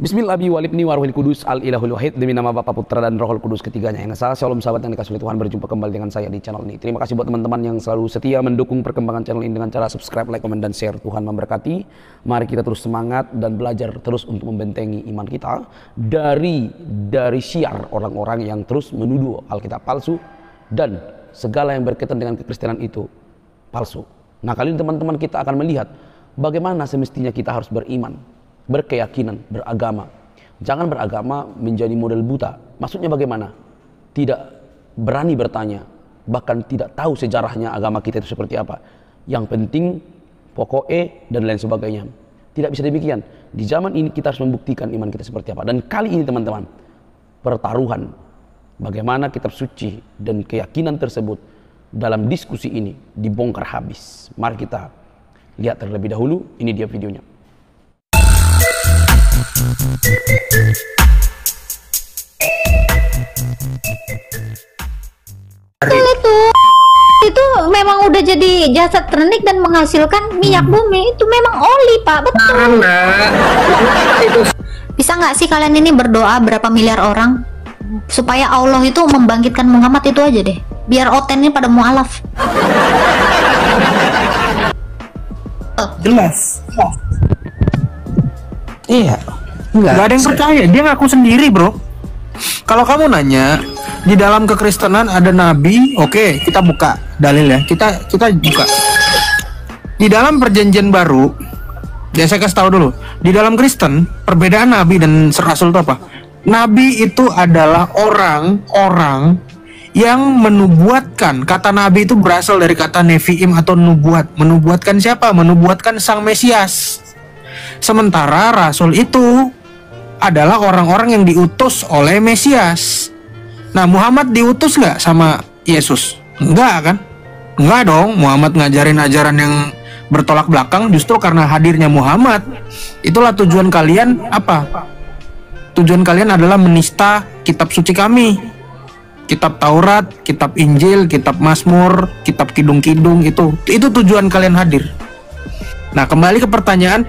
Bismillahirrahmanirrahim. Walibni warahil kudus al ilahul wahid, demi nama Bapa, Putra dan Rohul Kudus ketiganya yang esa. Shalom sahabat yang dikasihi Tuhan, berjumpa kembali dengan saya di channel ini. Terima kasih buat teman-teman yang selalu setia mendukung perkembangan channel ini dengan cara subscribe, like, komen, dan share. Tuhan memberkati. Mari kita terus semangat dan belajar terus untuk membentengi iman kita dari syiar orang-orang yang terus menuduh Alkitab palsu dan segala yang berkaitan dengan kekristenan itu palsu. Nah, kali ini teman-teman kita akan melihat bagaimana semestinya kita harus beriman, berkeyakinan, beragama. Jangan beragama menjadi model buta. Maksudnya bagaimana? Tidak berani bertanya, bahkan tidak tahu sejarahnya agama kita itu seperti apa. Yang penting pokoknya dan lain sebagainya. Tidak bisa demikian. Di zaman ini kita harus membuktikan iman kita seperti apa. Dan kali ini teman-teman, pertaruhan bagaimana kitab suci dan keyakinan tersebut dalam diskusi ini dibongkar habis. Mari kita lihat terlebih dahulu. Ini dia videonya. Itu memang udah jadi jasad ternik dan menghasilkan minyak bumi. Itu memang oli, Pak, betul. Bisa nggak sih kalian ini berdoa berapa miliar orang supaya Allah itu membangkitkan Muhammad? Itu aja deh, biar otennya pada mualaf. Jelas. Iya. Nggak ada yang percaya. Dia ngaku sendiri, bro. Kalau kamu nanya di dalam kekristenan ada nabi, oke, kita buka dalil ya. Kita buka. Di dalam perjanjian baru, ya saya kasih tahu dulu. Di dalam Kristen, perbedaan nabi dan rasul itu apa? Nabi itu adalah orang-orang yang menubuatkan. Kata nabi itu berasal dari kata neviim atau nubuat. Menubuatkan siapa? Menubuatkan sang Mesias. Sementara rasul itu adalah orang-orang yang diutus oleh Mesias. Nah, Muhammad diutus nggak sama Yesus? Enggak kan? Enggak dong. Muhammad ngajarin ajaran yang bertolak belakang. Justru karena hadirnya Muhammad, itulah tujuan kalian apa? Tujuan kalian adalah menista kitab suci kami. Kitab Taurat, kitab Injil, kitab Mazmur, kitab Kidung-Kidung, itu tujuan kalian hadir. Nah, kembali ke pertanyaan,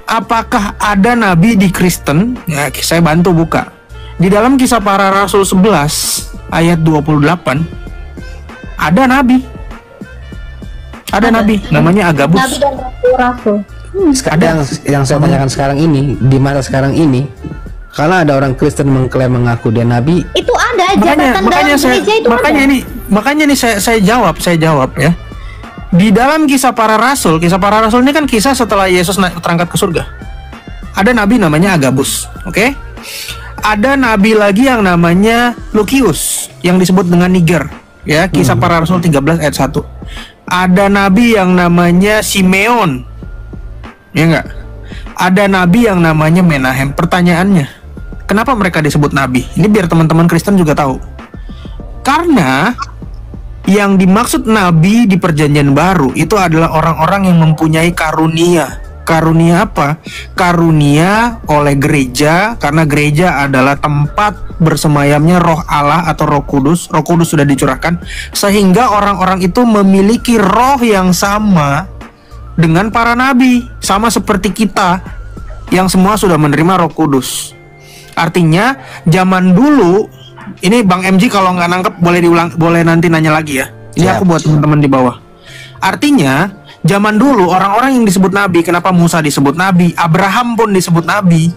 apakah ada nabi di Kristen? Ya, saya bantu buka. Di dalam Kisah Para Rasul 11 ayat 28 ada nabi. Ada nabi namanya Agabus. Nabi dan rasul. Sekarang yang saya tanyakan sekarang ini, di masa sekarang ini, kalau ada orang Kristen mengklaim mengaku dia nabi, Itu ada jabatan dalam gereja itu. Makanya ini saya jawab ya. Di dalam Kisah Para Rasul ini kan kisah setelah Yesus terangkat ke surga. Ada nabi namanya Agabus, oke? Ada nabi lagi yang namanya Lukius yang disebut dengan Niger, ya, Kisah Para Rasul 13 ayat 1. Ada nabi yang namanya Simeon, ya enggak? Ada nabi yang namanya Menahem. Pertanyaannya, kenapa mereka disebut nabi? Ini biar teman-teman Kristen juga tahu. Karena yang dimaksud nabi di perjanjian baru itu adalah orang-orang yang mempunyai karunia. Karunia apa? Karunia oleh gereja, karena gereja adalah tempat bersemayamnya roh Allah atau roh kudus. Roh kudus sudah dicurahkan, sehingga orang-orang itu memiliki roh yang sama dengan para nabi. Sama seperti kita yang semua sudah menerima roh kudus. Artinya zaman dulu, ini Bang MG kalau nggak nangkep boleh nanti nanya lagi ya. Ini aku buat teman-teman di bawah. Artinya zaman dulu orang-orang yang disebut nabi, kenapa Musa disebut nabi, Abraham pun disebut nabi.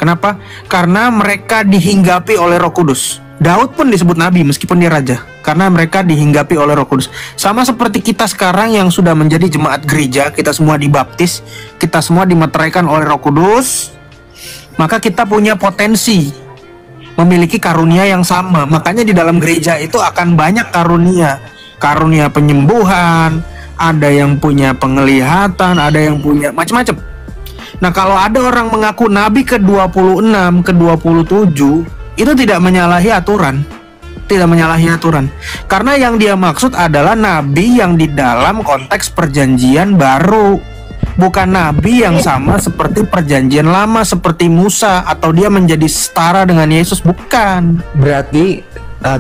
Kenapa? Karena mereka dihinggapi oleh Roh Kudus. Daud pun disebut nabi meskipun dia raja, karena mereka dihinggapi oleh Roh Kudus. Sama seperti kita sekarang yang sudah menjadi jemaat gereja, kita semua dibaptis, kita semua dimeteraikan oleh Roh Kudus, maka kita punya potensi memiliki karunia yang sama. Makanya di dalam gereja itu akan banyak karunia. Karunia penyembuhan, ada yang punya penglihatan, ada yang punya macam-macam. Nah, kalau ada orang mengaku nabi ke-26, ke-27, itu tidak menyalahi aturan. Tidak menyalahi aturan. Karena yang dia maksud adalah nabi yang di dalam konteks perjanjian baru. Bukan nabi yang sama seperti perjanjian lama, seperti Musa, atau dia menjadi setara dengan Yesus, bukan. berarti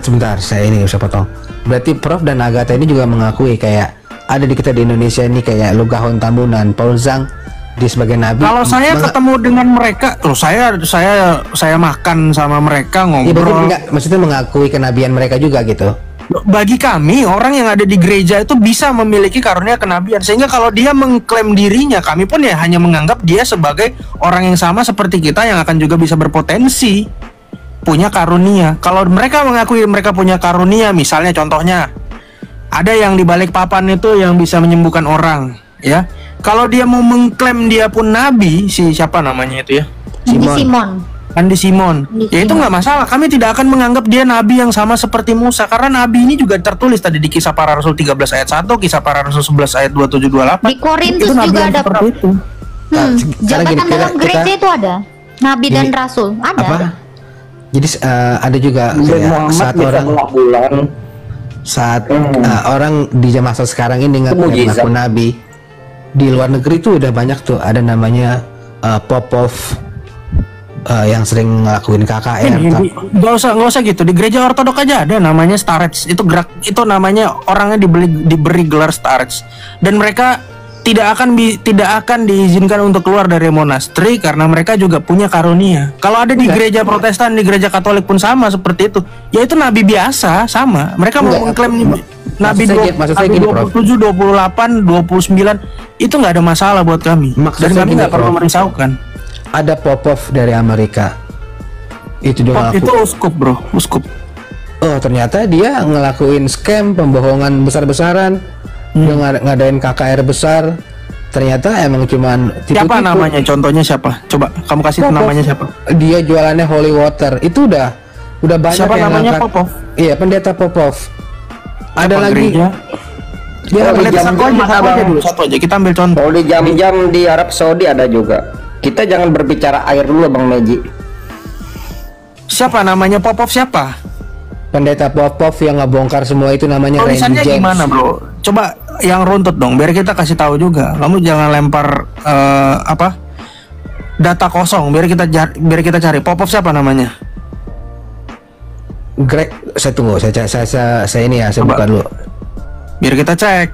sebentar, saya ini bisa potong. Berarti Prof dan Agatha ini juga mengakui kayak ada di kita di Indonesia ini kayak Lugahon Tambunan, Paul Zhang dia sebagai nabi. Kalau saya ketemu dengan mereka, loh saya makan sama mereka Ya, berarti ngobrol. maksudnya mengakui kenabian mereka juga gitu. Bagi kami orang yang ada di gereja itu bisa memiliki karunia kenabian, sehingga kalau dia mengklaim dirinya, kami pun ya hanya menganggap dia sebagai orang yang sama seperti kita yang akan juga bisa berpotensi punya karunia. Kalau mereka mengakui mereka punya karunia, misalnya contohnya ada yang di balik papan itu yang bisa menyembuhkan orang, ya. Kalau dia mau mengklaim dia pun nabi, si siapa namanya itu ya? Simon. Andi Simon. Ya itu nggak masalah. Kami tidak akan menganggap dia nabi yang sama seperti Musa, karena nabi ini juga tertulis tadi di Kisah Para Rasul 13 ayat 1, Kisah Para Rasul 11 ayat 27 28. Di Korintus Itu nabi juga yang ada, seperti Prof. itu. Sekarang Jabatan gini, dalam gereja kita- itu ada. Nabi dan rasul ada. Apa? Jadi ada juga kayak saat orang orang di masa sekarang ini ngaku nabi, di luar negeri tuh udah banyak tuh, ada namanya Popov yang sering ngelakuin KKR. Nggak usah gitu. Di gereja ortodok aja ada namanya starets. Itu namanya orangnya diberi gelar starets, dan mereka tidak akan diizinkan untuk keluar dari monasteri karena mereka juga punya karunia. Kalau ada di gereja Protestan, di gereja Katolik pun sama seperti itu. Yaitu nabi biasa sama. Mereka mau mengklaim nabi maksud saya gini, Prof. 27, 28, 29 itu nggak ada masalah buat kami. Maksud Dan saya kami gini, nggak perlu Prof. merisaukan. Ada Popov dari Amerika. Itu dia Itu ngaku. uskup, bro, uskup. Oh, ternyata dia ngelakuin scam pembohongan besar-besaran. Dia ngadain KKR besar. Ternyata emang cuman Siapa tipu-tipu. namanya? Contohnya siapa? Coba kamu kasih Popov. namanya siapa? Dia jualannya holy water. Itu udah banyak Siapa yang namanya ngangkat. Popov? Iya, pendeta Popov. Ada Apa lagi. gereja? Dia Oh, Pendeta jam-jam satu aja dulu, satu aja. Kita ambil contoh. Kalau di jam-jam di Arab Saudi ada juga. Kita jangan berbicara air dulu, Bang Meji. Siapa namanya Popov siapa? pendeta Popov yang ngebongkar semua itu namanya Randy Tulisannya James. gimana, bro? Coba yang runtut dong, biar kita kasih tahu juga. Kamu jangan lempar data kosong, biar kita cari. Popov siapa namanya? Greg, saya tunggu, saya ini ya, saya Coba. buka dulu. Biar kita cek.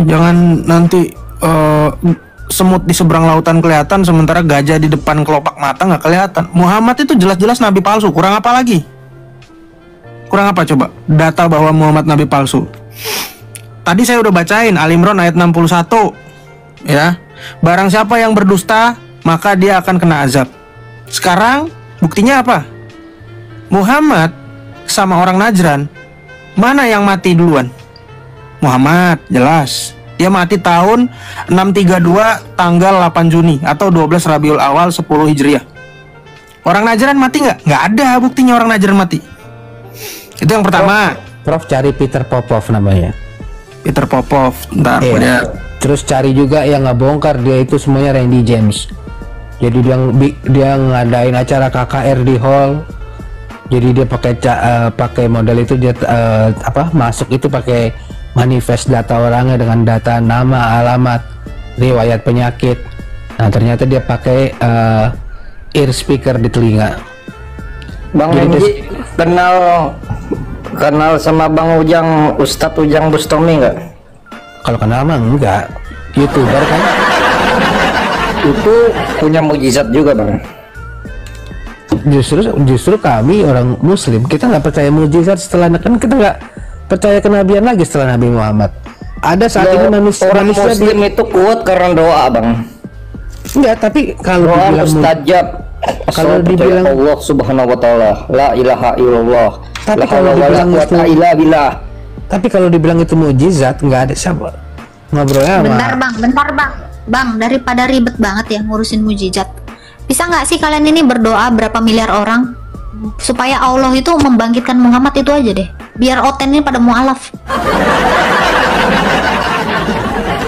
Jangan nanti semut di seberang lautan kelihatan, sementara gajah di depan kelopak mata nggak kelihatan. Muhammad itu jelas-jelas nabi palsu. Kurang apa lagi? Kurang apa coba? Data bahwa Muhammad nabi palsu. Tadi saya udah bacain Al Imran ayat 61. Ya. Barang siapa yang berdusta, maka dia akan kena azab. Sekarang buktinya apa? Muhammad sama orang Najran, mana yang mati duluan? Muhammad, jelas. Dia mati tahun 632 tanggal 8 Juni atau 12 Rabiul Awal 10 Hijriah. Orang Najran mati nggak? Nggak ada buktinya orang Najran mati. Itu yang pertama. Prof cari Peter Popov namanya. Peter Popov. Ntar Iya. dia Terus cari juga yang ngebongkar dia itu semuanya Randy James. Jadi dia ngadain acara KKR di hall. Jadi dia pakai model itu, dia masuk itu pakai manifest data orangnya dengan data nama, alamat, riwayat penyakit. Nah, ternyata dia pakai ear speaker di telinga. Bang Jadi Meji kenal sama Bang Ujang, Ustadz Ujang Bustomi nggak? Kalau kenal mah enggak, YouTuber kan. Itu punya mukjizat juga, Bang. Justru kami orang Muslim, kita nggak percaya mukjizat setelah, kan kita nggak percaya kenabian lagi setelah Nabi Muhammad. Ada saat ini manusia Orang Muslim itu kuat karena doa, Bang. enggak, tapi kalau Doa dibilang mustajab. Kalau Asal percaya dibilang- Allah Subhanahu wa taala, la ilaha illallah. Tapi La kalau haula wala dibilang quwata itu- illa billah. tapi kalau dibilang itu mukjizat, nggak ada siapa ngobrolnya Bentar sama. bang, bang, daripada ribet banget ya ngurusin mujizat, bisa nggak sih kalian ini berdoa berapa miliar orang supaya Allah itu membangkitkan Muhammad itu aja deh, biar oten ini pada mualaf.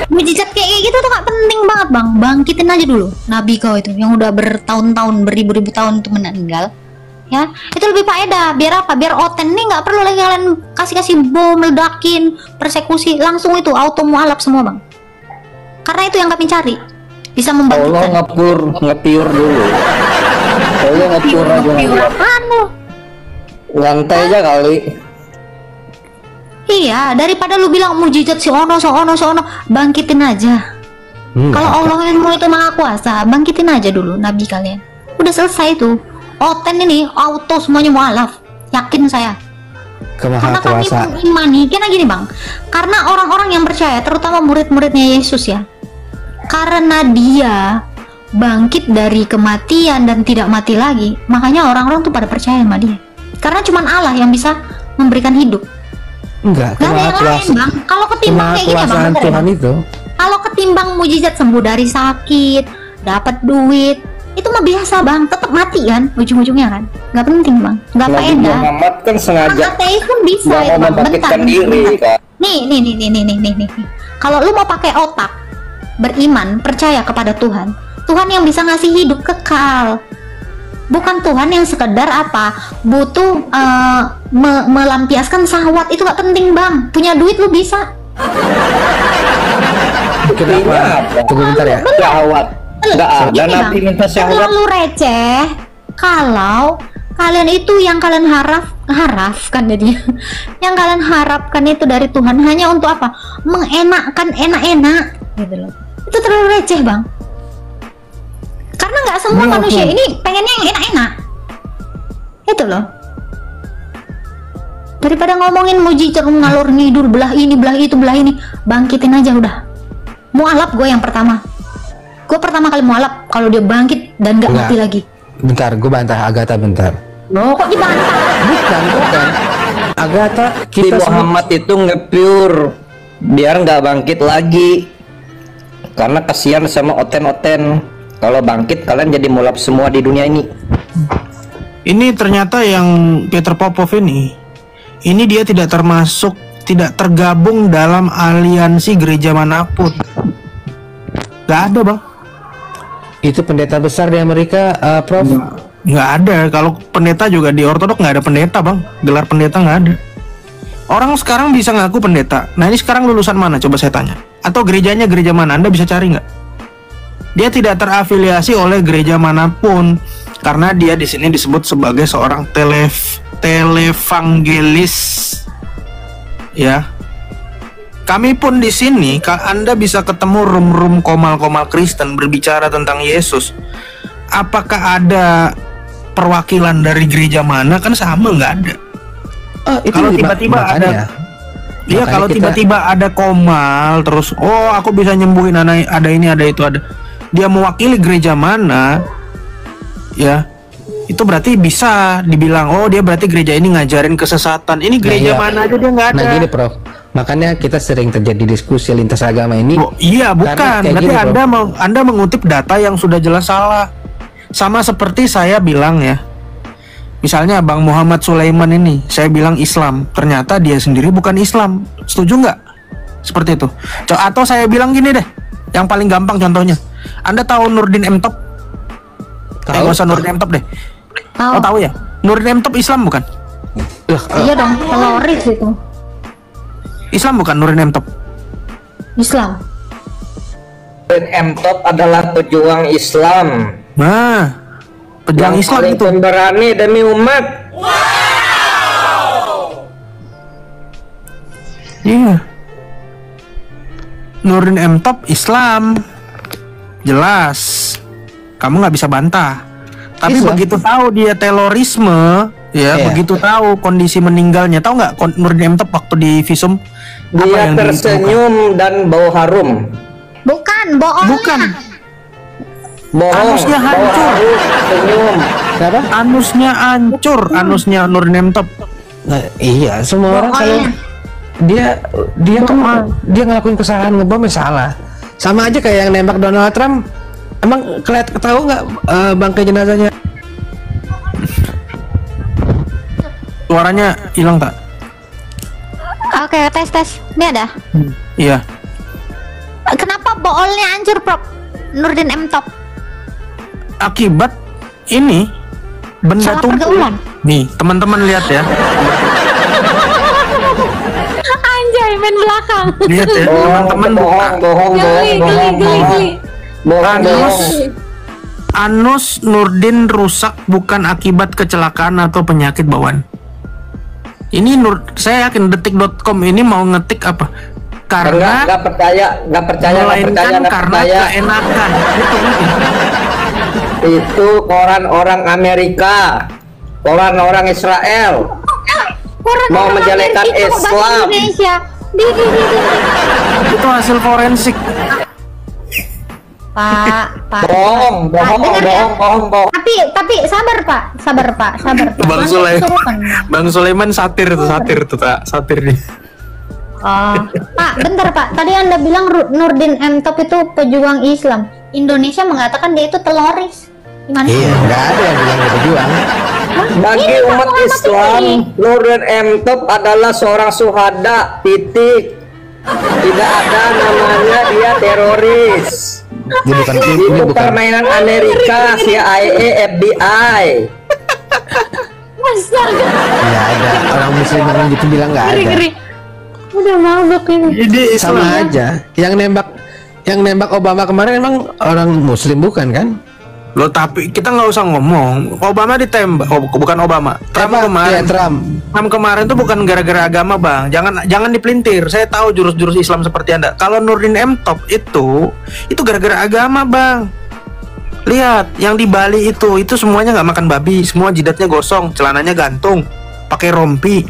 Mujizat kayak gitu tuh nggak penting banget bang, bangkitin aja dulu nabi kau itu yang udah bertahun-tahun, beribu-ribu tahun itu meninggal. Ya, itu lebih faedah. Biar apa? Biar oten nih nggak perlu lagi kalian kasih bom, ledakin, persekusi, langsung itu auto mualaf semua bang. Karena itu yang kami cari, bisa Allah membangkitkan. ngepiur dulu. Kali ngecurah juga buat. Apaan lu? Nyantai aja kali. Iya, daripada lu bilang mujizat si Ono, bangkitin aja. Kalau Allah ilmu itu maha kuasa, bangkitin aja dulu nabi kalian. Udah selesai tuh. Oten ini auto semuanya mualaf. Yakin saya. Karena kami kemahakuasaan. mengimani, karena gini bang, karena orang-orang yang percaya, terutama murid-muridnya Yesus ya, karena dia bangkit dari kematian dan tidak mati lagi, makanya orang-orang tuh pada percaya sama dia. Karena cuman Allah yang bisa memberikan hidup. Enggak, Gak ada yang lain bang. Kalau ketimbang kayak gini ya bang, kemahakuasaan bentar ya, Tuhan Bang. itu. Kalau ketimbang mujizat sembuh dari sakit, dapat duit, itu mah biasa bang, tetap mati kan ujung-ujungnya kan, nggak penting bang, nggak Nabi faedah. Muhammad kan sengaja Ateis pun bisa nggak itu mau bang. membangkitkan diri kan. Nih. Kalau lu mau pakai otak, beriman, percaya kepada Tuhan, Tuhan yang bisa ngasih hidup kekal, bukan Tuhan yang sekedar apa butuh melampiaskan syahwat. Itu nggak penting bang, punya duit lu bisa. Buktinya apa? Tunggu bentar ya. Syahwat. Nggak ada Gini, nabi Bang, minta syahwat. terlalu receh kalau kalian itu yang kalian harapkan jadinya yang kalian harapkan itu dari Tuhan hanya untuk apa, mengenakkan enak-enak gitu loh. Itu terlalu receh bang, karena nggak semua Iya, manusia oke. ini pengennya yang enak-enak itu loh. Daripada ngomongin mujizat ngalur ngidul belah ini belah itu belah ini, bangkitin aja udah. Mualaf gue yang pertama. Gue pertama kali mualaf kalau dia bangkit dan gak Enggak. mati lagi. Bentar, gue bantah Agatha bentar. Loh kok dibantah? Bukan. Agatha, Si kita semua Muhammad itu nge-pure biar nggak bangkit lagi. Karena kasihan sama oten-oten. Kalau bangkit kalian jadi mulap semua di dunia ini. Ini ternyata yang Peter Popov ini dia tidak tergabung dalam aliansi gereja manapun. Gak ada bang. itu pendeta besar di Amerika, Prof. Nggak ada. Kalau pendeta juga di Ortodok nggak ada pendeta bang. Gelar pendeta nggak ada. Orang sekarang bisa ngaku pendeta. Nah ini sekarang lulusan mana? Coba saya tanya. Atau gerejanya gereja mana? Anda bisa cari nggak? Dia tidak terafiliasi oleh gereja manapun karena dia di sini disebut sebagai seorang televangelis. Ya. Kami pun di sini, Anda bisa ketemu room-room komal-komal Kristen berbicara tentang Yesus. Apakah ada perwakilan dari gereja mana? Kan sama, nggak ada. Kalau tiba-tiba ada, iya kalau tiba-tiba ada komal terus, oh aku bisa nyembuhin anak, ada ini, ada itu, ada. Dia mewakili gereja mana? Ya, itu berarti bisa dibilang, oh dia berarti gereja ini ngajarin kesesatan. Ini gereja mana aja dia nggak ada. Nah gini Prof, makanya kita sering terjadi diskusi lintas agama ini. Oh, iya bukan, kayak berarti gini, Anda mengutip data yang sudah jelas salah. Sama seperti saya bilang ya, misalnya Bang Muhammad Sulaiman ini, saya bilang Islam, ternyata dia sendiri bukan Islam. Setuju nggak? Seperti itu. Atau saya bilang gini deh, yang paling gampang contohnya, Anda tahu Nurdin M Top? Nggak usah Nurdin M Top deh. Tahu. Oh tahu ya, Nurdin M Top Islam bukan? Iya dong, teroris itu. Islam bukan Nurdin M Top? Islam. M-Top adalah pejuang Islam. Nah, pejuang Yang Islam paling itu. pemberani demi umat. Iya. Nurdin M Top Islam. Jelas. Kamu nggak bisa bantah. Tapi Islam. begitu tahu dia terorisme, ya, Iya. begitu tahu kondisi meninggalnya, tahu nggak Nurdin M Top waktu di visum apa Dia yang ditemukan? tersenyum dan bau harum. Bukan, bohong. Bukan. Bohong. Anusnya bau hancur. harum, senyum. Kenapa? Anusnya hancur, anusnya Nurdin M Top. Nah, iya, semua orang kalau Bohongnya. dia ngelakuin kesalahan ngebom ya salah. Sama aja kayak yang nembak Donald Trump. Emang tahu nggak bangkai jenazahnya? Suaranya hilang tak? Oke, tes. Ini ada. Iya. Kenapa boolnya hancur, Prof? Nurdin M Top. Akibat ini benda Salah tumpul. pergaulan. Nih, teman-teman lihat ya. Anjay, main belakang. Lihat ya, teman-teman buka. bohong. Geli. Bohong. Anus Nurdin rusak bukan akibat kecelakaan atau penyakit bawaan. Ini saya yakin detik.com ini mau ngetik apa? Karena nggak percaya, melainkan nggak karena percaya. keenakan. Itu mungkin. Itu koran orang Amerika, koran orang Israel. Koran Mau orang menjelekan Amerika kok bahasa Islam. Indonesia. Di. Itu hasil forensik. Pak. Bohong. Dengar ya. Tapi sabar Pak. Bang Jangan Sulaiman, kesurupan. Bang Sulaiman satir tuh, tak satir nih. Oh, Pak, bentar Pak. Tadi Anda bilang Nurdin M Top itu pejuang Islam. Indonesia mengatakan dia itu teroris. Gimana? Iya, nggak ada yang bilang dia pejuang. Bagi Ini Pak umat Muhammad Islam, ini. Nurdin M Top adalah seorang syuhada. Titik. Tidak ada namanya dia teroris. Ini bukan Itu permainan Amerika, CIA, FBI. Astaga, nggak ada orang muslim yang gitu bilang nggak ada. ngeri. Udah mabuk ini. Jadi Sama aja. Yang nembak Obama kemarin emang orang muslim bukan kan? Loh, tapi kita nggak usah ngomong. Obama ditembak. Oh, bukan Obama. Trump Apa? kemarin. Iya, Trump. Trump kemarin tuh bukan gara-gara agama, Bang. Jangan dipelintir. Saya tahu jurus-jurus Islam seperti Anda. Kalau Nurdin M Top itu gara-gara agama, Bang. Lihat, yang di Bali itu semuanya nggak makan babi, semua jidatnya gosong, celananya gantung, pakai rompi,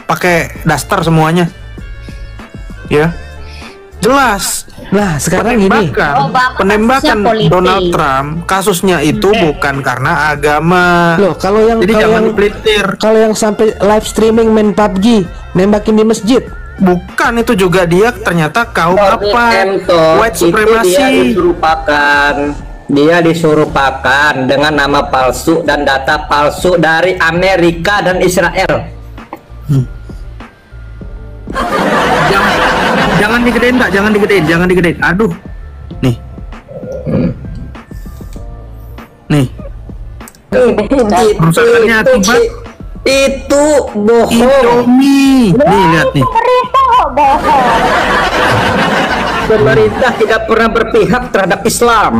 pakai daster semuanya. Ya. Jelas. Nah, sekarang gini. Penembakan kasusnya politik. Donald Trump kasusnya itu bukan karena agama. Loh, Jadi jangan dipelintir. kalau yang sampai live streaming main PUBG, nembakin di masjid. Bukan, itu juga dia ternyata kaum Nurdin apa? M Top White itu supremacy. dia disuruh pakan dengan nama palsu dan data palsu dari Amerika dan Israel. Jangan digedein, Pak. Jangan digedein. Aduh. Nih. Kerusakannya akibat itu bohong. Indomie. Nih, lihat nih. Pemerintah kok bohong. Pemerintah tidak pernah berpihak terhadap Islam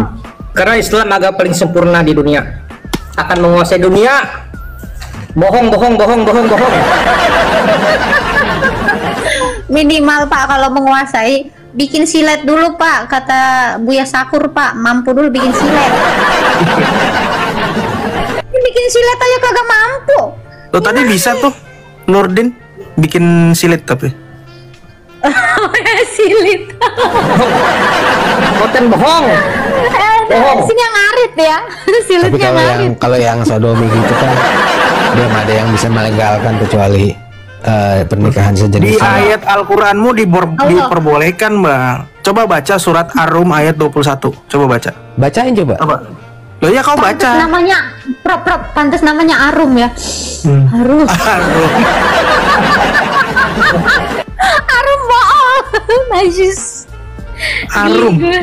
karena Islam agama paling sempurna di dunia, akan menguasai dunia. Bohong. Minimal Pak kalau menguasai bikin silet dulu Pak, kata Buya Sakur Pak, mampu dulu bikin silet. Bikin silet aja kagak mampu. Tuh tadi bisa tuh Nurdin bikin silit tapi. Silit. Konten bohong. Bohong. Sini yang ngarit ya. Tapi Silitnya ngarit. kalau yang sodomi gitu kan belum ada yang bisa melegalkan kecuali pernikahan Di sejenis. ayat Al-Qur'anmu diperbolehkan, Bang. Coba baca surat Ar-Rum ayat 21. Coba baca. Bacain coba. Coba. Loh ya kau Pantes baca. namanya pantes namanya Arum ya. Arum. Arum bohong. Najis. Arum. Ya.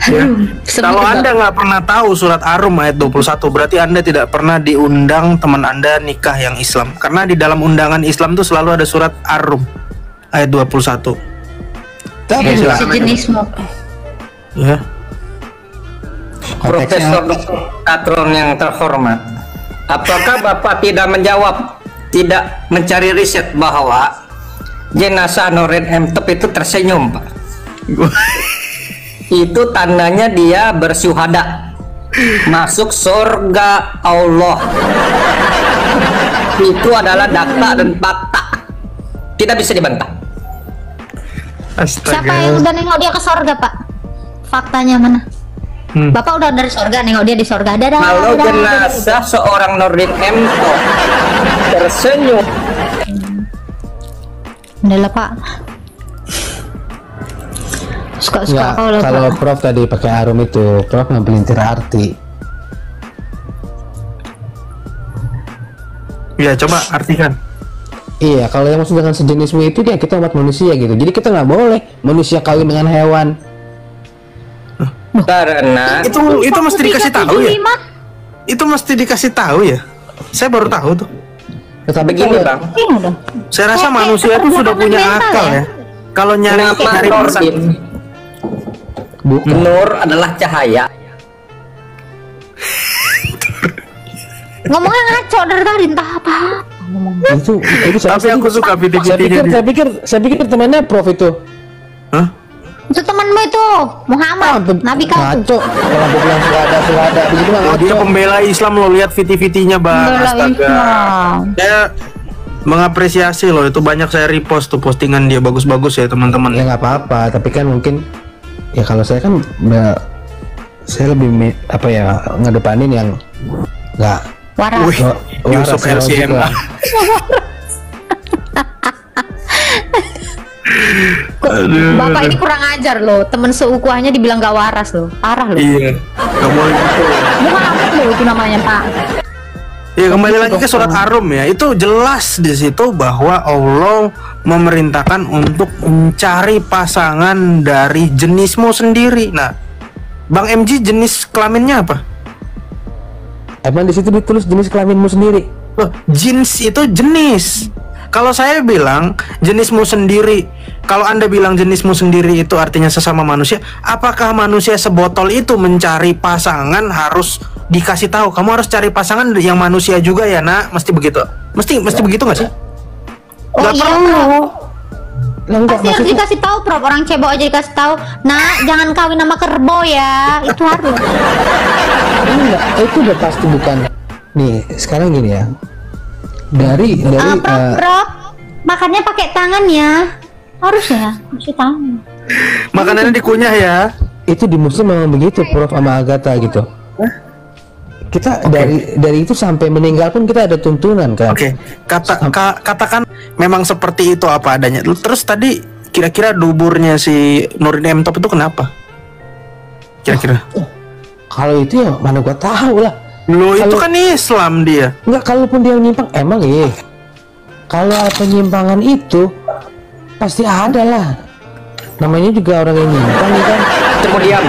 Kalau Sebut Anda nggak pernah tahu surat Ar-Rum ayat 21, berarti Anda tidak pernah diundang teman Anda nikah yang Islam. Karena di dalam undangan Islam tuh selalu ada surat Ar-Rum ayat 21. Tapi sejenismu. Ya. Profesor Katron yang terhormat, apakah Bapak tidak menjawab, tidak mencari riset bahwa jenazah Nurdin M Top itu tersenyum, Pak? Itu tandanya dia bersyuhada, masuk surga Allah. Itu adalah data dan fakta, tidak bisa dibantah. Siapa yang udah nengok dia ke sorga Pak? Faktanya mana? Bapak udah dari sorga, nengok dia di sorga. Dadah. Kalau dadah, jenazah seorang Nurdin M Top tersenyum, Udah lah Pak. Suka-suka kau lah kalau Pak. Prof tadi pakai Arum itu, Prof ngepelintir arti. Ya, coba artikan. Iya, kalau yang maksud dengan sejenismu itu dia kita umat manusia gitu. Jadi kita nggak boleh manusia kawin dengan hewan. karena Itu mesti dikasih tahu ya. 75. Itu mesti dikasih tahu ya. Saya baru tahu tuh. Tetapi begini kalau- Bang, Iya udah. Saya rasa Kayak manusia itu sudah punya mental akal ya. ya. Kalau nyari kenapa pesan. Nurdin Bukan. Nur adalah cahaya. Ngomongnya ngaco dari tadi entah apa. Itu Tapi aku suka saya pikir video-videonya. saya pikir temannya Prof itu. Hah? Itu temanmu itu Muhammad, Nabi kau Ngaco. tuh. Kalau aku bilang sudah ada begitu mah Oh, dia ngaco. pembela Islam, lo lihat VT-VT-nya bang. Pembela Astaga. Islam. Saya mengapresiasi loh, itu banyak saya repost tuh postingan dia, bagus-bagus ya teman-teman. Ya nggak apa-apa, tapi kan mungkin ya kalau saya kan saya lebih apa ya ngedepanin yang nggak Waras. Wih, Yusuf waras, RCMA. Bapak ini kurang ajar loh. Temen seukuhnya dibilang gak waras loh. Parah loh. Iya, nggak boleh gitu. Muhammad loh itu namanya Pak. Ya kembali lagi ke surat Ar-Rum ya, itu jelas di situ bahwa Allah memerintahkan untuk mencari pasangan dari jenismu sendiri. Nah, Bang MG jenis kelaminnya apa? emang di situ ditulis jenis kelaminmu sendiri. Loh, jeans itu jenis. Kalau saya bilang jenismu sendiri, kalau Anda bilang jenismu sendiri itu artinya sesama manusia, apakah manusia sebotol itu mencari pasangan harus dikasih tahu? Kamu harus cari pasangan yang manusia juga ya, Nak? Mesti begitu. Mesti begitu nggak sih? Oh Nggak iya perlu. Prof. Enggak, Pasti harus dikasih tahu Prof. Orang cebok aja dikasih tahu. Nak jangan kawin sama kerbau ya. Itu harus. enggak, itu udah pasti bukan. Nih, sekarang gini ya. Dari Prof. Makannya pakai tangan ya. Harus ya. Masih tangan. Makanannya dikunyah ya. itu di Muslim memang begitu, Prof, sama Agatha gitu. Kita dari itu sampai meninggal pun kita ada tuntunan kan. Oke, katakan memang seperti itu apa adanya. Terus tadi kira-kira duburnya si Nurdin M Top itu kenapa? Kira-kira? Kalau itu ya mana gua tahu lah. Lo itu Kalau- kan Islam dia. Enggak, kalaupun dia menyimpang emang kalau penyimpangan itu pasti ada lah. Namanya juga orang yang nyimpang kan. Kemudian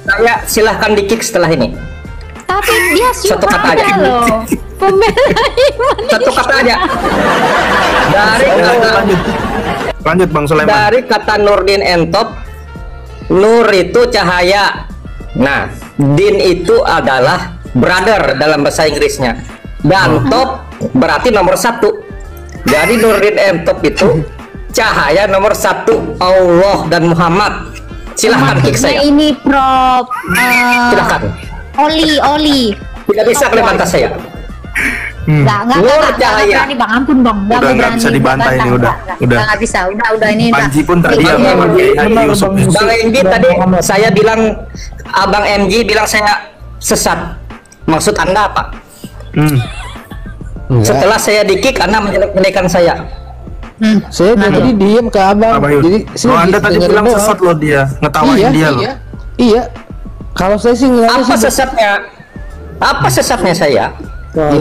saya silahkan di-kick setelah ini. Tapi dia Satu kata ada aja. loh. Pembela iman. Satu kata aja. Dari kata Lanjut Bang Sulaiman. dari kata Nurdin Entop, nur itu cahaya. Nah, din itu adalah brother dalam bahasa Inggrisnya. Dan top berarti nomor satu. Jadi Nurdin Entop itu cahaya nomor satu, Allah dan Muhammad. Silahkan kick Maksudnya saya. ini Prof. Silahkan. Oli. Tidak bisa kalian bantah saya. Enggak Nur cahaya. berani Bang, ampun Bang. Udah nggak bisa dibantah ini, udah. Enggak bisa. Udah ini udah. Panji pun tadi Iya, yang iya. menghargai Yusuf. Bang MG tadi saya bilang, Abang MG bilang saya sesat. Maksud Anda apa? Enggak. Setelah saya di-kick, Anda menjelek-jelekan saya. Saya dari tadi diem ke abang. Apa Yus? Jadi Oh, Anda tadi dengerin bilang doang. sesat loh dia, ngetawain Iya, dia loh. Iya. Kalau saya sih ngeliatnya Apa sih sesatnya? Apa sesatnya saya?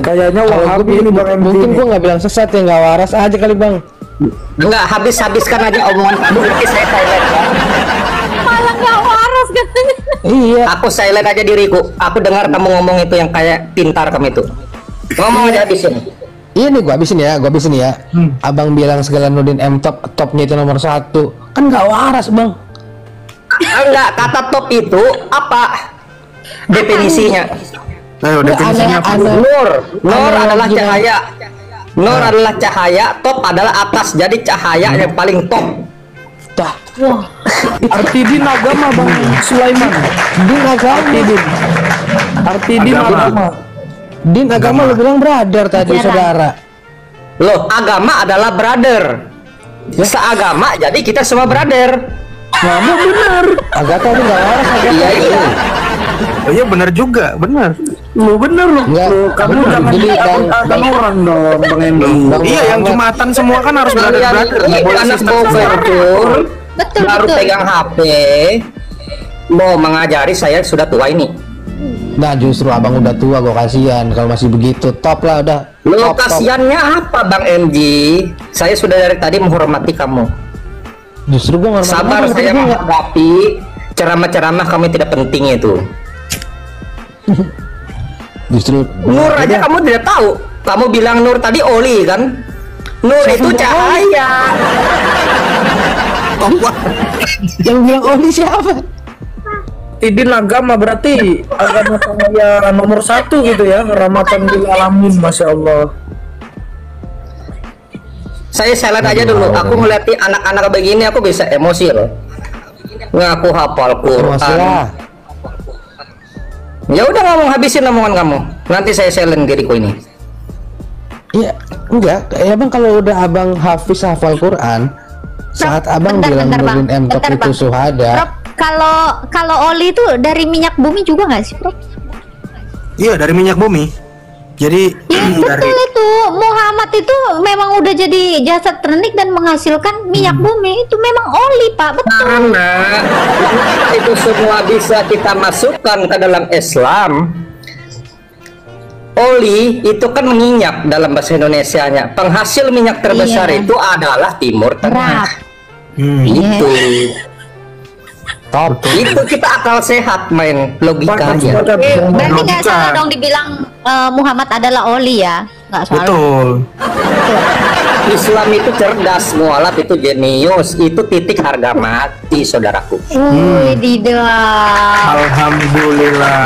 Kayaknya kalau Wahabi gua ini Bang MG. mungkin gua nggak bilang sesat ya, nggak waras aja kali Bang. Enggak, habiskan aja omongan kamu. Nanti saya silent ya. Malah enggak waras katanya. Iya. Aku silent aja diriku. Aku dengar kamu ngomong itu yang kayak pintar kamu itu. Ngomong aja habisin. Iya nih, gua habisin ya. Abang bilang segala Nurdin M topnya itu nomor 1. Kan nggak waras Bang. Enggak, kata top itu apa? Definisinya. Ayo definisinya apa? Aneh. Nur adalah Analoginya. cahaya. Nur adalah cahaya, top adalah atas. Jadi cahaya yang paling top. Dah. Arti din agama Bang Sulaiman. Din agama. Arti din agama. Din agama lu bilang brother tadi, saudara. Loh, agama adalah brother. Seagama, jadi kita semua brother. Kamu benar. Agatha itu nggak waras Agatha. Iya, iya. Oh iya benar juga, benar. Lu benar lu. Enggak. Kamu jangan Jadi takut orang dong, Bang Endo. Bang Iya, yang Muhammad. Jumatan semua kan harus Kalian brother-brother. Nggak ini boleh anak sistem overture, Betul, baru betul. pegang HP, mau mengajari saya sudah tua ini. Nah justru abang udah tua, gue kasihan kalau masih begitu. Top lah udah. Lo Top. kasihannya apa Bang MG? Saya sudah dari tadi menghormati kamu. Justru gue ngormatin Sabar, abang, saya tapi gua nggak- menghadapi ceramah-ceramah kami tidak penting itu. Justru Nur aja kamu tidak tahu. Kamu bilang Nur tadi oli kan? Nur itu cahaya. tokoh. Yang bilang Oli siapa? Idin agama berarti agama cahaya nomor 1 gitu ya, rahmatan lil alamin, masya Allah. Saya silent aja dulu. Aku ngeliatin anak-anak begini aku bisa emosi loh. Ngaku hafal Quran. Ya udah ngomong, habisin omongan kamu. Nanti saya silent diriku ini. Iya, enggak. Emang kalau udah abang Hafiz hafal Quran, saat abang bilang Nurdin M Top itu suhada. Rob, kalau oli itu dari minyak bumi juga nggak sih, Bro? Iya, dari minyak bumi. Jadi Ya betul itu. Muhammad itu memang udah jadi jasad ternik dan menghasilkan minyak bumi. Itu memang oli, Pak. Betul. Karena itu semua bisa kita masukkan ke dalam Islam. Oli itu kan minyak dalam bahasa Indonesianya. Penghasil minyak terbesar Iya. itu adalah Timur Tengah. Rap. Itu. Top. Itu kita akal sehat main logika aja. Berarti nggak salah dong dibilang Muhammad adalah oli ya? Nggak salah. betul. Islam itu cerdas, mualaf itu jenius, itu titik harga mati, saudaraku. Tidak. Alhamdulillah.